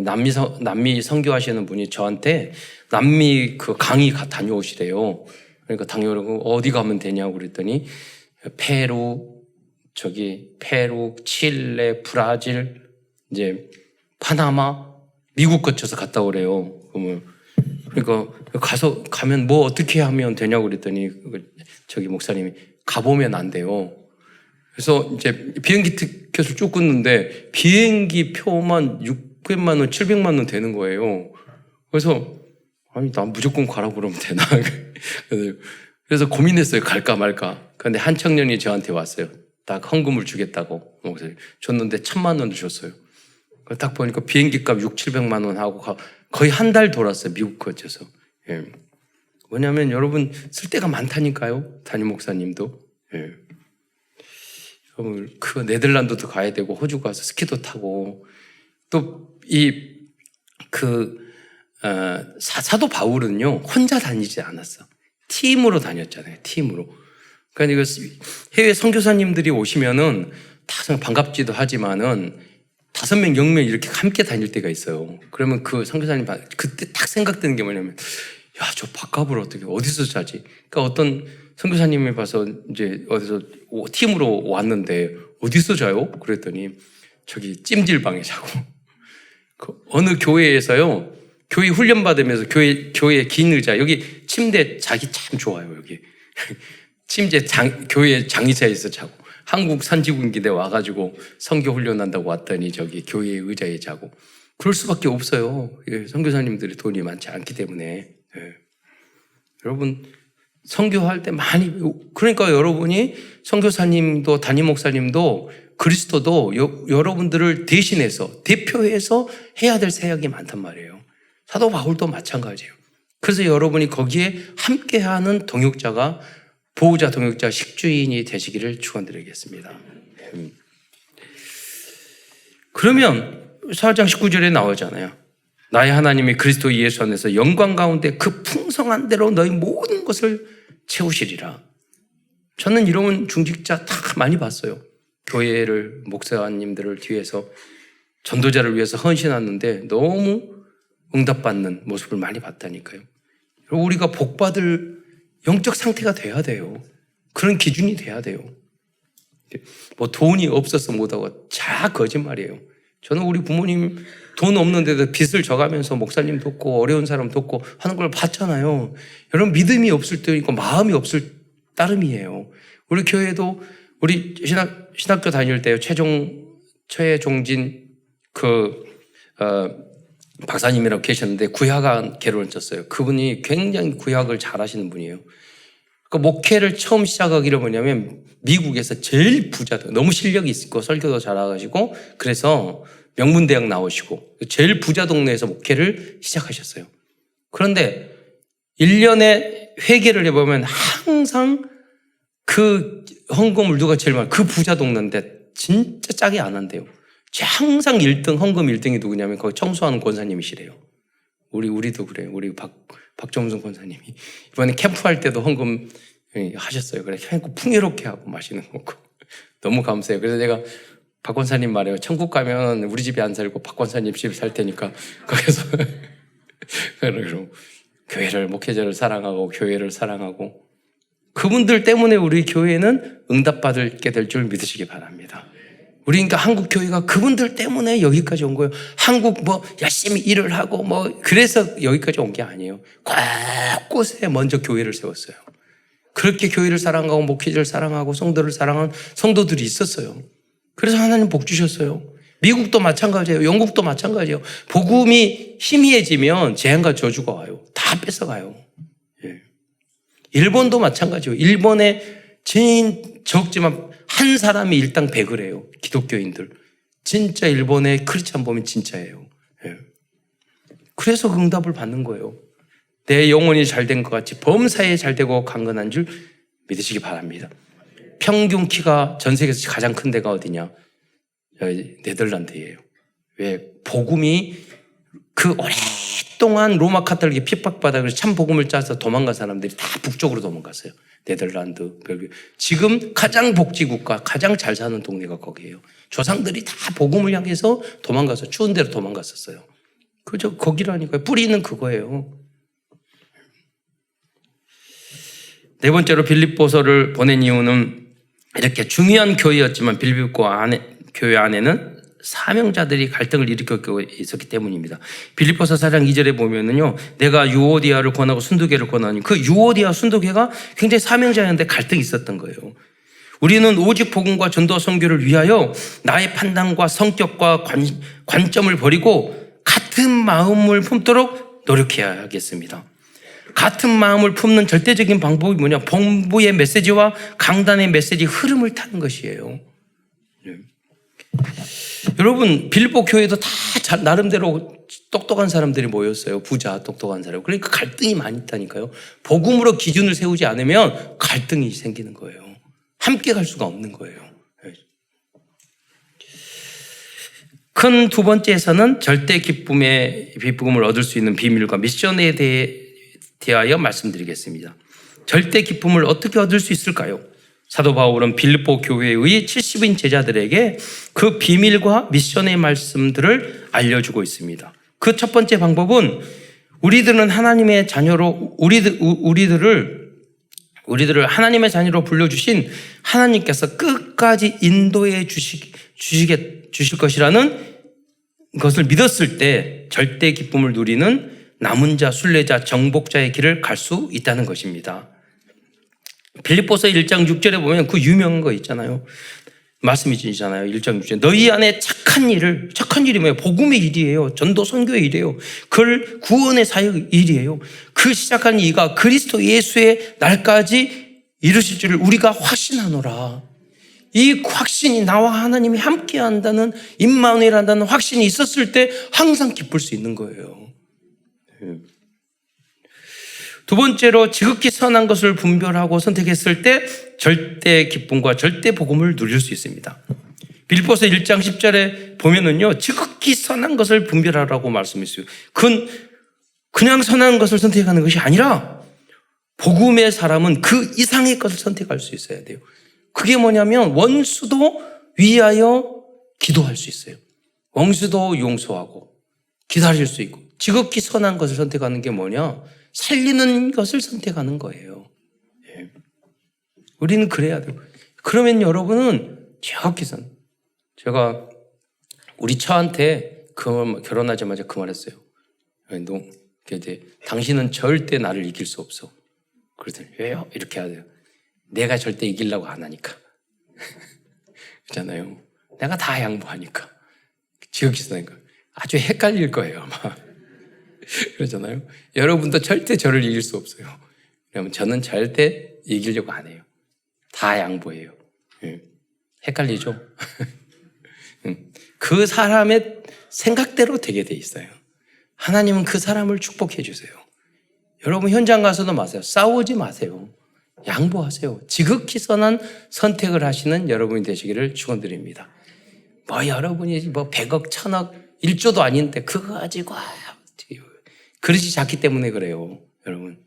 남미 선교하시는 분이 저한테 남미 그 강의 다녀오시래요. 그러니까 다녀오라고 어디 가면 되냐고 그랬더니 페루, 페루, 칠레, 브라질, 이제 파나마, 미국 거쳐서 갔다 오래요. 그러니까 가면 뭐 어떻게 하면 되냐고 그랬더니 목사님이 가보면 안 돼요. 그래서 이제 비행기 티켓을 쭉 끊는데 비행기 표만 600만 원, 700만 원 되는 거예요. 그래서 아니 난 무조건 가라고 그러면 되나? 그래서 고민했어요. 갈까 말까. 그런데 한 청년이 저한테 왔어요. 딱 헌금을 주겠다고 줬는데 1,000만 원을 줬어요. 딱 보니까 비행기 값 600~700만 원 하고 거의 한 달 돌았어요. 미국 거쳐서. 예. 뭐냐면 여러분 쓸 데가 많다니까요. 담임 목사님도. 예. 그 네덜란드도 가야 되고 호주 가서 스키도 타고 또 사도 바울은요 혼자 다니지 않았어. 팀으로 다녔잖아요. 팀으로. 그러니까 해외 선교사님들이 오시면은 다 반갑지도 하지만은 5명, 0명 이렇게 함께 다닐 때가 있어요. 그러면 그 선교사님 그때 딱 생각드는 게 뭐냐면 야, 저 밥값을 어디서 자지? 그러니까 어떤 선교사님이 봐서 이제 어디서 팀으로 왔는데 어디서 자요? 그랬더니 저기 찜질방에 자고. 어느 교회에서요. 교회 훈련 받으면서 교회 긴 의자 여기 침대 자기 참 좋아요. 여기 침대 교회 장의자에서 자고 한국 선지국인데 와가지고 선교 훈련한다고 왔더니 저기 교회 의자에 자고 그럴 수밖에 없어요. 선교사님들이 돈이 많지 않기 때문에. 예. 여러분 선교할 때 많이 그러니까 여러분이 선교사님도 담임 목사님도 그리스도도 여러분들을 대신해서 대표해서 해야 될 사역이 많단 말이에요. 사도 바울도 마찬가지예요. 그래서 여러분이 거기에 함께하는 동역자가 보호자, 동역자, 식주인이 되시기를 축원드리겠습니다. 그러면 4장 19절에 나오잖아요. 나의 하나님이 그리스도 예수 안에서 영광 가운데 그 풍성한 대로 너희 모든 것을 채우시리라. 저는 이런 중직자 다 많이 봤어요. 교회를 목사님들을 뒤에서 전도자를 위해서 헌신하는데 너무 응답받는 모습을 많이 봤다니까요. 우리가 복받을 영적 상태가 돼야 돼요. 그런 기준이 돼야 돼요. 뭐 돈이 없어서 못하고 다 거짓말이에요. 저는 우리 부모님 돈 없는데도 빚을 져가면서 목사님 돕고 어려운 사람 돕고 하는 걸 봤잖아요. 여러분 믿음이 없을 때니까 마음이 없을 따름이에요. 우리 교회도 우리 신학교 다닐 때요. 최종진 박사님이라고 계셨는데 구약한 개론을 쳤어요. 그분이 굉장히 구약을 잘하시는 분이에요. 그 목회를 처음 시작하기로 뭐냐면 미국에서 제일 부자, 너무 실력이 있고 설교도 잘하시고 그래서 명문대학 나오시고 제일 부자 동네에서 목회를 시작하셨어요. 그런데 1년에 회계를 해보면 항상 그 헌금을 누가 제일 많이 그 부자 동네인데 진짜 짜게 안 한대요. 항상 1등, 헌금 1등이 누구냐면 거기 청소하는 권사님이시래요. 우리도 그래요. 우리 박정순 권사님이. 이번에 캠프할 때도 헌금 하셨어요. 그래, 풍요롭게 하고 맛있는 거 먹고. 너무 감사해요. 그래서 제가 박 권사님 말해요. 천국 가면 우리 집에 안 살고 박 권사님 집에 살 테니까 거기서. 그리고 교회를, 목회자를 사랑하고 교회를 사랑하고 그분들 때문에 우리 교회는 응답받게 될 줄 믿으시기 바랍니다. 우리 그러니까 한국 교회가 그분들 때문에 여기까지 온 거예요. 한국 열심히 일을 하고 그래서 여기까지 온 게 아니에요. 곳곳에 먼저 교회를 세웠어요. 그렇게 교회를 사랑하고 목회자를 사랑하고 성도를 사랑하는 성도들이 있었어요. 그래서 하나님 복 주셨어요. 미국도 마찬가지예요. 영국도 마찬가지예요. 복음이 희미해지면 재앙과 저주가 와요. 다 뺏어가요. 예. 일본도 마찬가지예요. 일본에 적지만 한 사람이 일당 100을 해요. 기독교인들. 진짜 일본의 크리스찬 보면 진짜예요. 예. 그래서 응답을 받는 거예요. 내 영혼이 잘된 것 같이 범사에 잘되고 강건한 줄 믿으시기 바랍니다. 평균 키가 전 세계에서 가장 큰 데가 어디냐? 네덜란드예요. 왜? 복음이 그 오랫동안 로마 카톨릭에 핍박받아 그래서 참 복음을 짜서 도망간 사람들이 다 북쪽으로 도망갔어요. 네덜란드, 벨기에. 지금 가장 복지국가, 가장 잘 사는 동네가 거기예요. 조상들이 다 복음을 향해서 도망가서 추운 데로 도망갔었어요. 그죠? 거기라니까요. 뿌리는 그거예요. 네 번째로 빌립보서를 보낸 이유는 이렇게 중요한 교회였지만 빌립보 교회 안에는 사명자들이 갈등을 일으키고 있었기 때문입니다. 빌립보서 4장 2절에 보면은요, 내가 유오디아를 권하고 순두개를 권하니 그 유오디아 순두개가 굉장히 사명자였는데 갈등이 있었던 거예요. 우리는 오직 복음과 전도와 선교를 위하여 나의 판단과 성격과 관점을 버리고 같은 마음을 품도록 노력해야 하겠습니다. 같은 마음을 품는 절대적인 방법이 뭐냐? 본부의 메시지와 강단의 메시지 흐름을 타는 것이에요. 여러분, 빌립보 교회도 다 나름대로 똑똑한 사람들이 모였어요. 부자, 똑똑한 사람. 그러니까 갈등이 많이 있다니까요. 복음으로 기준을 세우지 않으면 갈등이 생기는 거예요. 함께 갈 수가 없는 거예요. 큰 두 번째에서는 절대 기쁨을 얻을 수 있는 비밀과 미션에 대하여 말씀드리겠습니다. 절대 기쁨을 어떻게 얻을 수 있을까요? 사도 바울은 빌립보 교회의 70인 제자들에게 그 비밀과 미션의 말씀들을 알려주고 있습니다. 그 첫 번째 방법은 우리들은 하나님의 자녀로 우리들을 하나님의 자녀로 불러주신 하나님께서 끝까지 인도해 주실 것이라는 것을 믿었을 때 절대 기쁨을 누리는 남은 자, 순례자, 정복자의 길을 갈 수 있다는 것입니다. 빌립보서 1장 6절에 보면 그 유명한 거 있잖아요. 말씀이 있잖아요. 1장 6절. 너희 안에 착한 일이 뭐예요? 복음의 일이에요. 전도 선교의 일이에요. 그걸 구원의 사역의 일이에요. 그 시작한 이가 그리스도 예수의 날까지 이루실 줄을 우리가 확신하노라. 이 확신이 나와 하나님이 함께 한다는, 임마누엘 한다는 확신이 있었을 때 항상 기쁠 수 있는 거예요. 두 번째로 지극히 선한 것을 분별하고 선택했을 때 절대 기쁨과 절대 복음을 누릴 수 있습니다. 빌립보서 1장 10절에 보면은요, 지극히 선한 것을 분별하라고 말씀했어요. 그냥 선한 것을 선택하는 것이 아니라 복음의 사람은 그 이상의 것을 선택할 수 있어야 돼요. 그게 뭐냐면 원수도 위하여 기도할 수 있어요. 원수도 용서하고 기다릴 수 있고, 지극히 선한 것을 선택하는 게 뭐냐? 살리는 것을 선택하는 거예요. 예. 우리는 그래야 돼요. 그러면 여러분은 지극히 제가 우리 처한테 결혼하자마자 그 말했어요. 당신은 절대 나를 이길 수 없어. 그러더니 왜요? 이렇게 해야 돼요. 내가 절대 이기려고 안 하니까. 그렇잖아요. 내가 다 양보하니까. 지극히 선하니까. 아주 헷갈릴 거예요, 아마. 그러잖아요. 여러분도 절대 저를 이길 수 없어요. 그러면 저는 절대 이기려고 안 해요. 다 양보해요. 헷갈리죠? 그 사람의 생각대로 되게 돼 있어요. 하나님은 그 사람을 축복해 주세요. 여러분 현장 가서도 마세요. 싸우지 마세요. 양보하세요. 지극히 선한 선택을 하시는 여러분이 되시기를 축원드립니다. 여러분이 100억, 1000억, 1조도 아닌데 그거 가지고 그릇이 작기 때문에 그래요. 여러분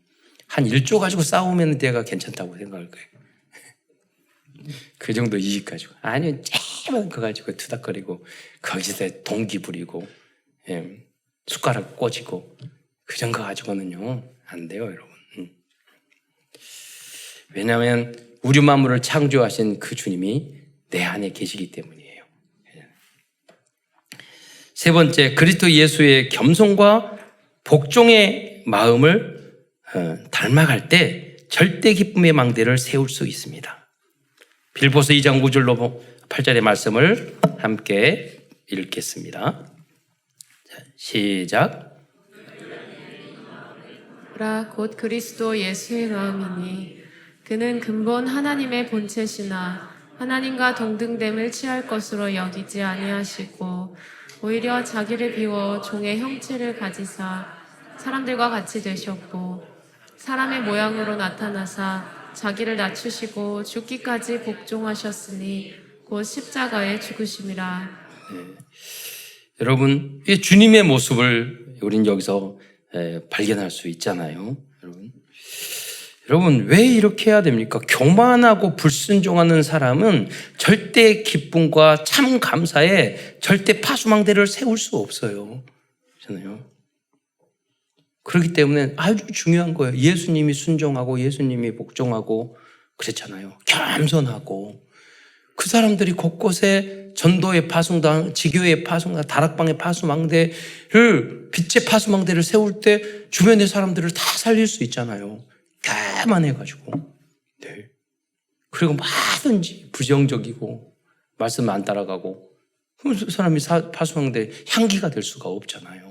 한 1조 가지고 싸우면 내가 괜찮다고 생각할 거예요. 그 정도 이익 가지고. 아니면 쬐만 그거 가지고 투닥거리고 거기서 동기 부리고 숟가락 꽂이고 그 정도 가지고는요 안 돼요, 여러분. 왜냐하면 우리 만물을 창조하신 그 주님이 내 안에 계시기 때문이에요. 세 번째, 그리스도 예수의 겸손과 복종의 마음을 닮아갈 때 절대 기쁨의 망대를 세울 수 있습니다. 빌립보서 2장 5절로 8절의 말씀을 함께 읽겠습니다. 시작. 곧 그리스도 예수의 마음이니 그는 근본 하나님의 본체시나 하나님과 동등됨을 취할 것으로 여기지 아니하시고 오히려 자기를 비워 종의 형체를 가지사 사람들과 같이 되셨고 사람의 모양으로 나타나사 자기를 낮추시고 죽기까지 복종하셨으니 곧 십자가에 죽으심이라. 여러분, 이 주님의 모습을 우린 여기서 발견할 수 있잖아요. 여러분 왜 이렇게 해야 됩니까? 교만하고 불순종하는 사람은 절대 기쁨과 참 감사에 절대 파수망대를 세울 수 없어요. 그렇잖아요. 그렇기 때문에 아주 중요한 거예요. 예수님이 순종하고 예수님이 복종하고 그랬잖아요. 겸손하고 그 사람들이 곳곳에 전도의 파송당, 지교의 파송당, 다락방의 파수망대를, 빛의 파수망대를 세울 때 주변의 사람들을 다 살릴 수 있잖아요. 교만해가지고. 네. 그리고 뭐든지 부정적이고 말씀 안 따라가고 그럼 그 사람이 파수망대 향기가 될 수가 없잖아요.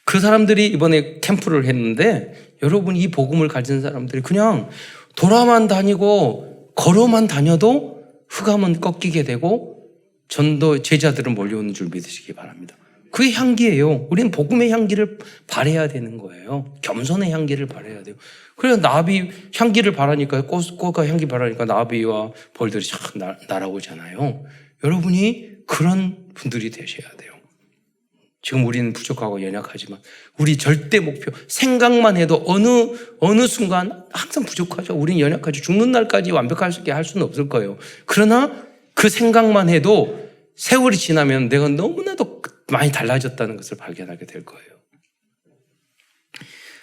그 사람들이 이번에 캠프를 했는데 여러분 이 복음을 가진 사람들이 그냥 돌아만 다니고 걸어만 다녀도 흑암은 꺾이게 되고 전도 제자들은 몰려오는 줄 믿으시기 바랍니다. 그게 향기예요. 우리는 복음의 향기를 발해야 되는 거예요. 겸손의 향기를 발해야 돼요. 그래서 나비 향기를 바라니까 꽃과 향기 바라니까 나비와 벌들이 쫙 날아오잖아요. 여러분이 그런 분들이 되셔야 돼요. 지금 우리는 부족하고 연약하지만 우리 절대 목표 생각만 해도 어느 순간 항상 부족하죠. 우리는 연약하죠. 죽는 날까지 완벽하게 할 수는 없을 거예요. 그러나 그 생각만 해도 세월이 지나면 내가 너무나도 많이 달라졌다는 것을 발견하게 될 거예요.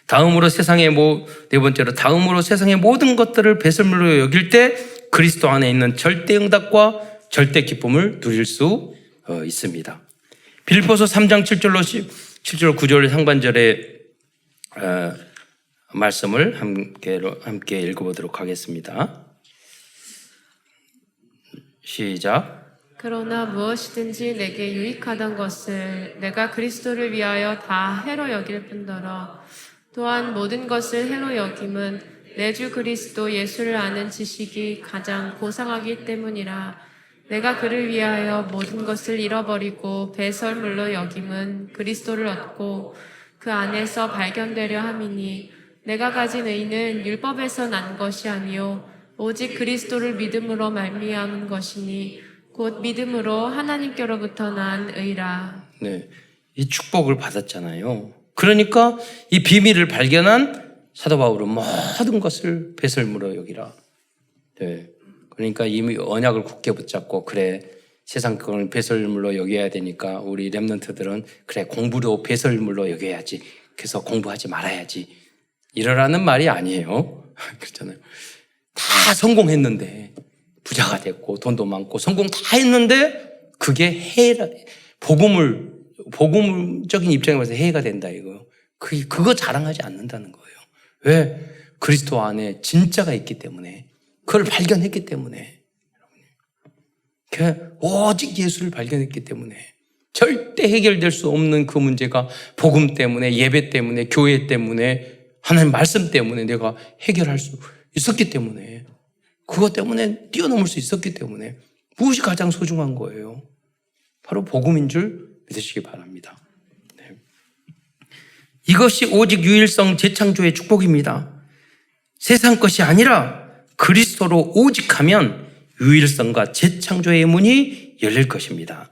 다음으로 네 번째로 다음으로 세상의 모든 것들을 배설물로 여길 때 그리스도 안에 있는 절대 응답과 절대 기쁨을 누릴 수 있습니다. 빌립보서 3장 7절 9절 상반절의 말씀을 함께 읽어보도록 하겠습니다. 시작. 그러나 무엇이든지 내게 유익하던 것을 내가 그리스도를 위하여 다 해로 여길 뿐더러 또한 모든 것을 해로 여김은 내 주 그리스도 예수를 아는 지식이 가장 고상하기 때문이라. 내가 그를 위하여 모든 것을 잃어버리고 배설물로 여김은 그리스도를 얻고 그 안에서 발견되려 함이니 내가 가진 의는 율법에서 난 것이 아니요 오직 그리스도를 믿음으로 말미암은 것이니 곧 믿음으로 하나님께로부터 난 의라. 네, 이 축복을 받았잖아요. 그러니까 이 비밀을 발견한 사도 바울은 모든 것을 배설물로 여기라. 네. 그러니까 이미 언약을 굳게 붙잡고 그래 세상 그걸 배설물로 여겨야 되니까 우리 렘넌트들은 그래 공부도 배설물로 여겨야지. 그래서 공부하지 말아야지. 이러라는 말이 아니에요. 그렇잖아요. 다 성공했는데 부자가 됐고 돈도 많고 성공 다 했는데 그게 복음적인 입장에 봐서 해가 된다 이거요. 그거 자랑하지 않는다는 거예요. 왜? 그리스도 안에 진짜가 있기 때문에. 그걸 발견했기 때문에. 오직 예수를 발견했기 때문에. 절대 해결될 수 없는 그 문제가 복음 때문에, 예배 때문에, 교회 때문에, 하나님 말씀 때문에 내가 해결할 수 있었기 때문에, 그것 때문에 뛰어넘을 수 있었기 때문에 무엇이 가장 소중한 거예요? 바로 복음인 줄 믿으시기 바랍니다. 네. 이것이 오직 유일성 재창조의 축복입니다. 세상 것이 아니라 그리스도로 오직 하면 유일성과 재창조의 문이 열릴 것입니다.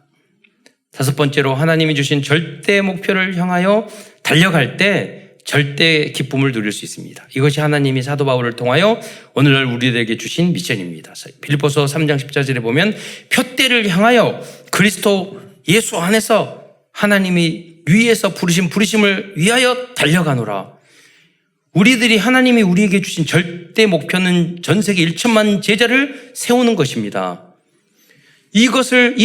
다섯 번째로 하나님이 주신 절대 목표를 향하여 달려갈 때 절대 기쁨을 누릴 수 있습니다. 이것이 하나님이 사도 바울을 통하여 오늘날 우리들에게 주신 미션입니다. 빌립보서 3장 14절에 보면 표대를 향하여 그리스도 예수 안에서 하나님이 위에서 부르신 부르심을 위하여 달려가노라. 우리들이 하나님이 우리에게 주신 절대 목표는 전 세계 1천만 제자를 세우는 것입니다. 이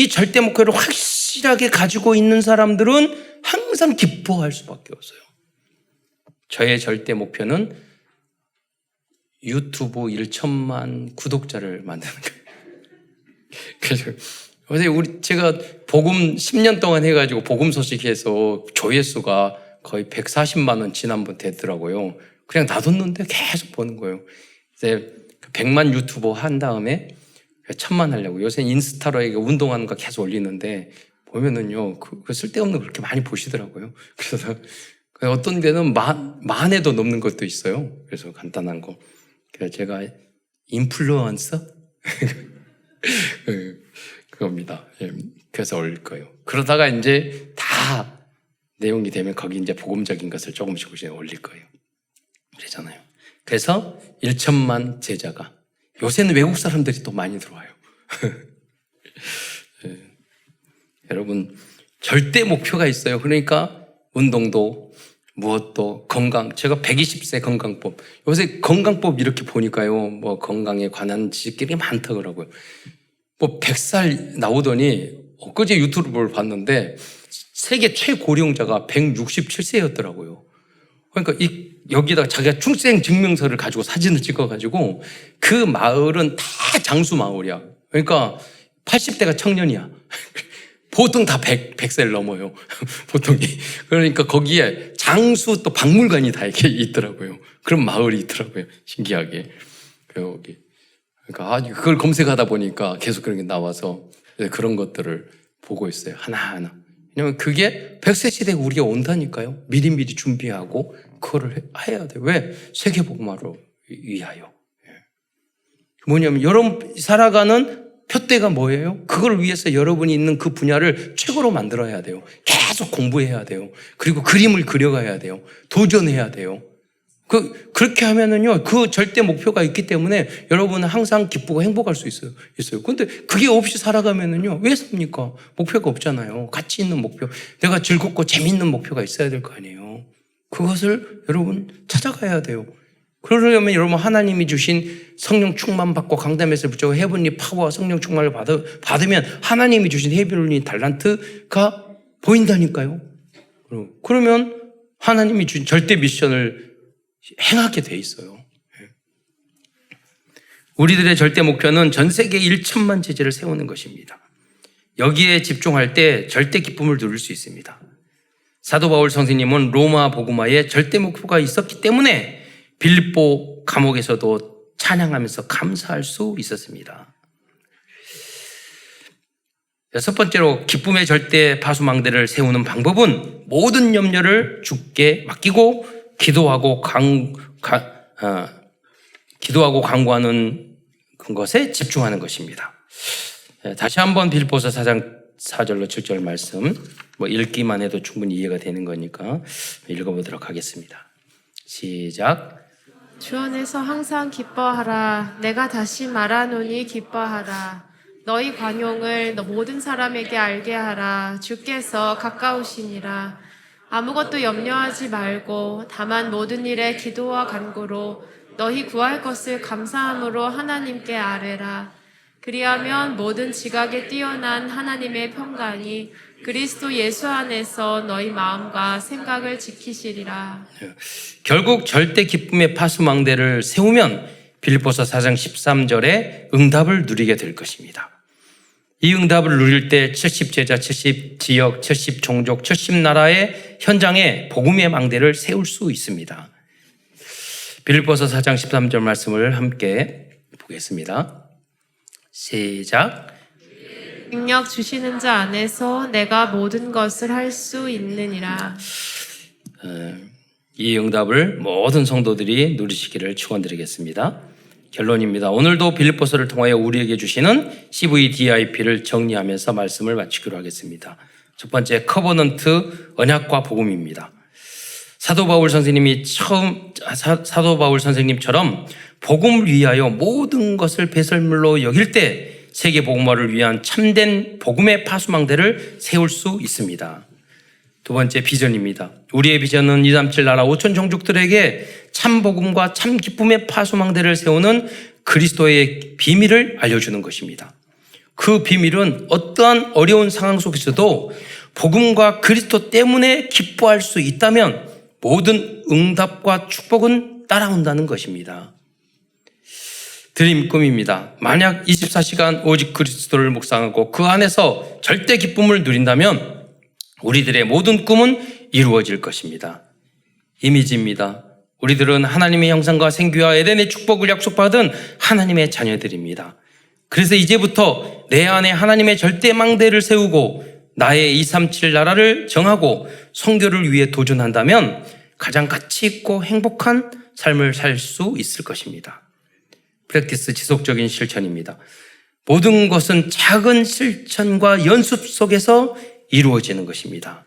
절대 목표를 확실하게 가지고 있는 사람들은 항상 기뻐할 수밖에 없어요. 저의 절대 목표는 유튜브 1천만 구독자를 만드는 거예요. 그래서 제가 복음 10년 동안 해가지고 복음 소식해서 조회수가 거의 140만 원 지난번 됐더라고요. 그냥 놔뒀는데 계속 보는 거예요. 이제 100만 유튜버 한 다음에 1000만 하려고. 요새 인스타로 운동하는 거 계속 올리는데 보면은요, 그 쓸데없는 거 그렇게 많이 보시더라고요. 그래서 어떤 데는 만에도 넘는 것도 있어요. 그래서 간단한 거. 그래서 제가 인플루언서? 그겁니다. 그래서 올릴 거예요. 그러다가 이제 다 내용이 되면 거기 이제 복음적인 것을 조금씩 올릴 거예요. 그러잖아요. 그래서 1천만 제자가 요새는 외국 사람들이 또 많이 들어와요. 네. 여러분 절대 목표가 있어요. 그러니까 운동도 무엇도 건강, 제가 120세 건강법, 요새 건강법 이렇게 보니까요, 뭐 건강에 관한 지식들이 많다 그러고요. 뭐 100살 나오더니 엊그제 유튜브를 봤는데 세계 최고령자가 167세였더라고요. 그러니까 여기다가 자기가 출생 증명서를 가지고 사진을 찍어가지고 그 마을은 다 장수 마을이야. 그러니까 80대가 청년이야. 보통 다 100살 넘어요. 보통이. 그러니까 거기에 장수 또 박물관이 다 이렇게 있더라고요. 그런 마을이 있더라고요. 신기하게. 여기. 그러니까 그걸 검색하다 보니까 계속 그런 게 나와서 그런 것들을 보고 있어요. 하나하나. 왜냐면 그게 100세 시대에 우리가 온다니까요. 미리미리 준비하고 그거를 해야 돼요. 왜? 세계복음화로 위하여. 뭐냐면 여러분 살아가는 표대가 뭐예요? 그걸 위해서 여러분이 있는 그 분야를 최고로 만들어야 돼요. 계속 공부해야 돼요. 그리고 그림을 그려가야 돼요. 도전해야 돼요. 그렇게 하면은요, 그 절대 목표가 있기 때문에 여러분은 항상 기쁘고 행복할 수 있어요. 근데 그게 없이 살아가면은요, 왜 삽니까? 목표가 없잖아요. 가치 있는 목표. 내가 즐겁고 재밌는 목표가 있어야 될 거 아니에요. 그것을 여러분 찾아가야 돼요. 그러려면 여러분 하나님이 주신 성령 충만 받고 강단에서 붙잡고 헤븐리 파워 성령 충만을 받으면 하나님이 주신 헤븐리 달란트가 보인다니까요. 그러면 하나님이 주신 절대 미션을 행하게 돼 있어요. 우리들의 절대 목표는 전 세계 1천만 제자를 세우는 것입니다. 여기에 집중할 때 절대 기쁨을 누릴 수 있습니다. 사도 바울 선생님은 로마 복음화에 절대 목표가 있었기 때문에 빌립보 감옥에서도 찬양하면서 감사할 수 있었습니다. 여섯 번째로 기쁨의 절대 파수망대를 세우는 방법은 모든 염려를 주께 맡기고 기도하고 간구하는 것에 집중하는 것입니다. 다시 한번 빌립보서 4장 4절로 7절 말씀 읽기만 해도 충분히 이해가 되는 거니까 읽어보도록 하겠습니다. 시작. 주 안에서 항상 기뻐하라. 내가 다시 말하노니 기뻐하라. 너희 관용을 모든 사람에게 알게 하라. 주께서 가까우시니라. 아무것도 염려하지 말고 다만 모든 일에 기도와 간구로 너희 구할 것을 감사함으로 하나님께 아뢰라. 그리하면 모든 지각에 뛰어난 하나님의 평강이 그리스도 예수 안에서 너희 마음과 생각을 지키시리라. 결국 절대 기쁨의 파수망대를 세우면 빌립보서 4장 13절에 응답을 누리게 될 것입니다. 이 응답을 누릴 때 70제자, 70지역, 70종족, 70나라의 현장에 복음의 망대를 세울 수 있습니다. 빌립보서 4장 13절 말씀을 함께 보겠습니다. 시작. 능력 주시는 자 안에서 내가 모든 것을 할 수 있느니라. 이 응답을 모든 성도들이 누리시기를 축원드리겠습니다. 결론입니다. 오늘도 빌립보서를 통하여 우리에게 주시는 CVDIP를 정리하면서 말씀을 마치기로 하겠습니다. 첫 번째, 커버넌트 언약과 복음입니다. 사도 바울 선생님처럼 복음을 위하여 모든 것을 배설물로 여길 때 세계 복음화를 위한 참된 복음의 파수망대를 세울 수 있습니다. 두 번째, 비전입니다. 우리의 비전은 237 나라 5천 종족들에게 참 복음과 참 기쁨의 파수망대를 세우는 그리스도의 비밀을 알려주는 것입니다. 그 비밀은 어떠한 어려운 상황 속에서도 복음과 그리스도 때문에 기뻐할 수 있다면 모든 응답과 축복은 따라온다는 것입니다. 드림 꿈입니다. 만약 24시간 오직 그리스도를 묵상하고 그 안에서 절대 기쁨을 누린다면 우리들의 모든 꿈은 이루어질 것입니다. 이미지입니다. 우리들은 하나님의 형상과 생기와 에덴의 축복을 약속받은 하나님의 자녀들입니다. 그래서 이제부터 내 안에 하나님의 절대 망대를 세우고 나의 237 나라를 정하고 선교를 위해 도전한다면 가장 가치 있고 행복한 삶을 살 수 있을 것입니다. 프랙티스 지속적인 실천입니다. 모든 것은 작은 실천과 연습 속에서 이루어지는 것입니다.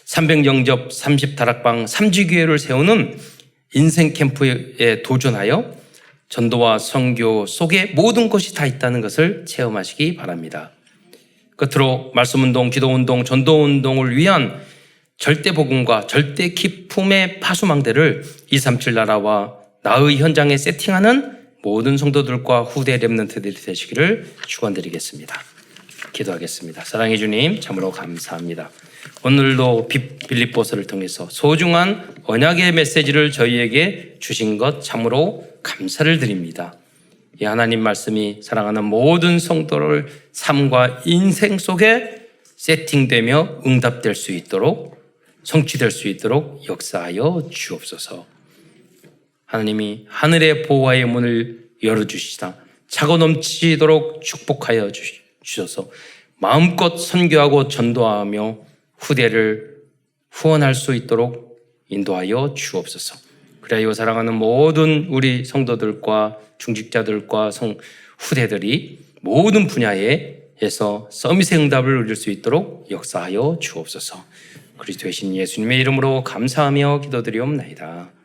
300영접 30다락방 3지교회를 세우는 인생 캠프에 도전하여 전도와 선교 속에 모든 것이 다 있다는 것을 체험하시기 바랍니다. 끝으로 말씀운동, 기도운동, 전도운동을 위한 절대 복음과 절대 기품의 파수망대를 237 나라와 나의 현장에 세팅하는 모든 성도들과 후대 렘넌트들이 되시기를 축원드리겠습니다. 기도하겠습니다. 사랑해 주님, 참으로 감사합니다. 오늘도 빌립보서를 통해서 소중한 언약의 메시지를 저희에게 주신 것 참으로 감사를 드립니다. 이 하나님 말씀이 사랑하는 모든 성도를 삶과 인생 속에 세팅되며 응답될 수 있도록, 성취될 수 있도록 역사하여 주옵소서. 하나님이 하늘의 보호의 문을 열어주시다 차고 넘치도록 축복하여 주셔서 마음껏 선교하고 전도하며 후대를 후원할 수 있도록 인도하여 주옵소서. 그래야 사랑하는 모든 우리 성도들과 중직자들과 후대들이 모든 분야에서 서밋의 응답을 누릴 수 있도록 역사하여 주옵소서. 그리스도의 신 예수님의 이름으로 감사하며 기도드리옵나이다.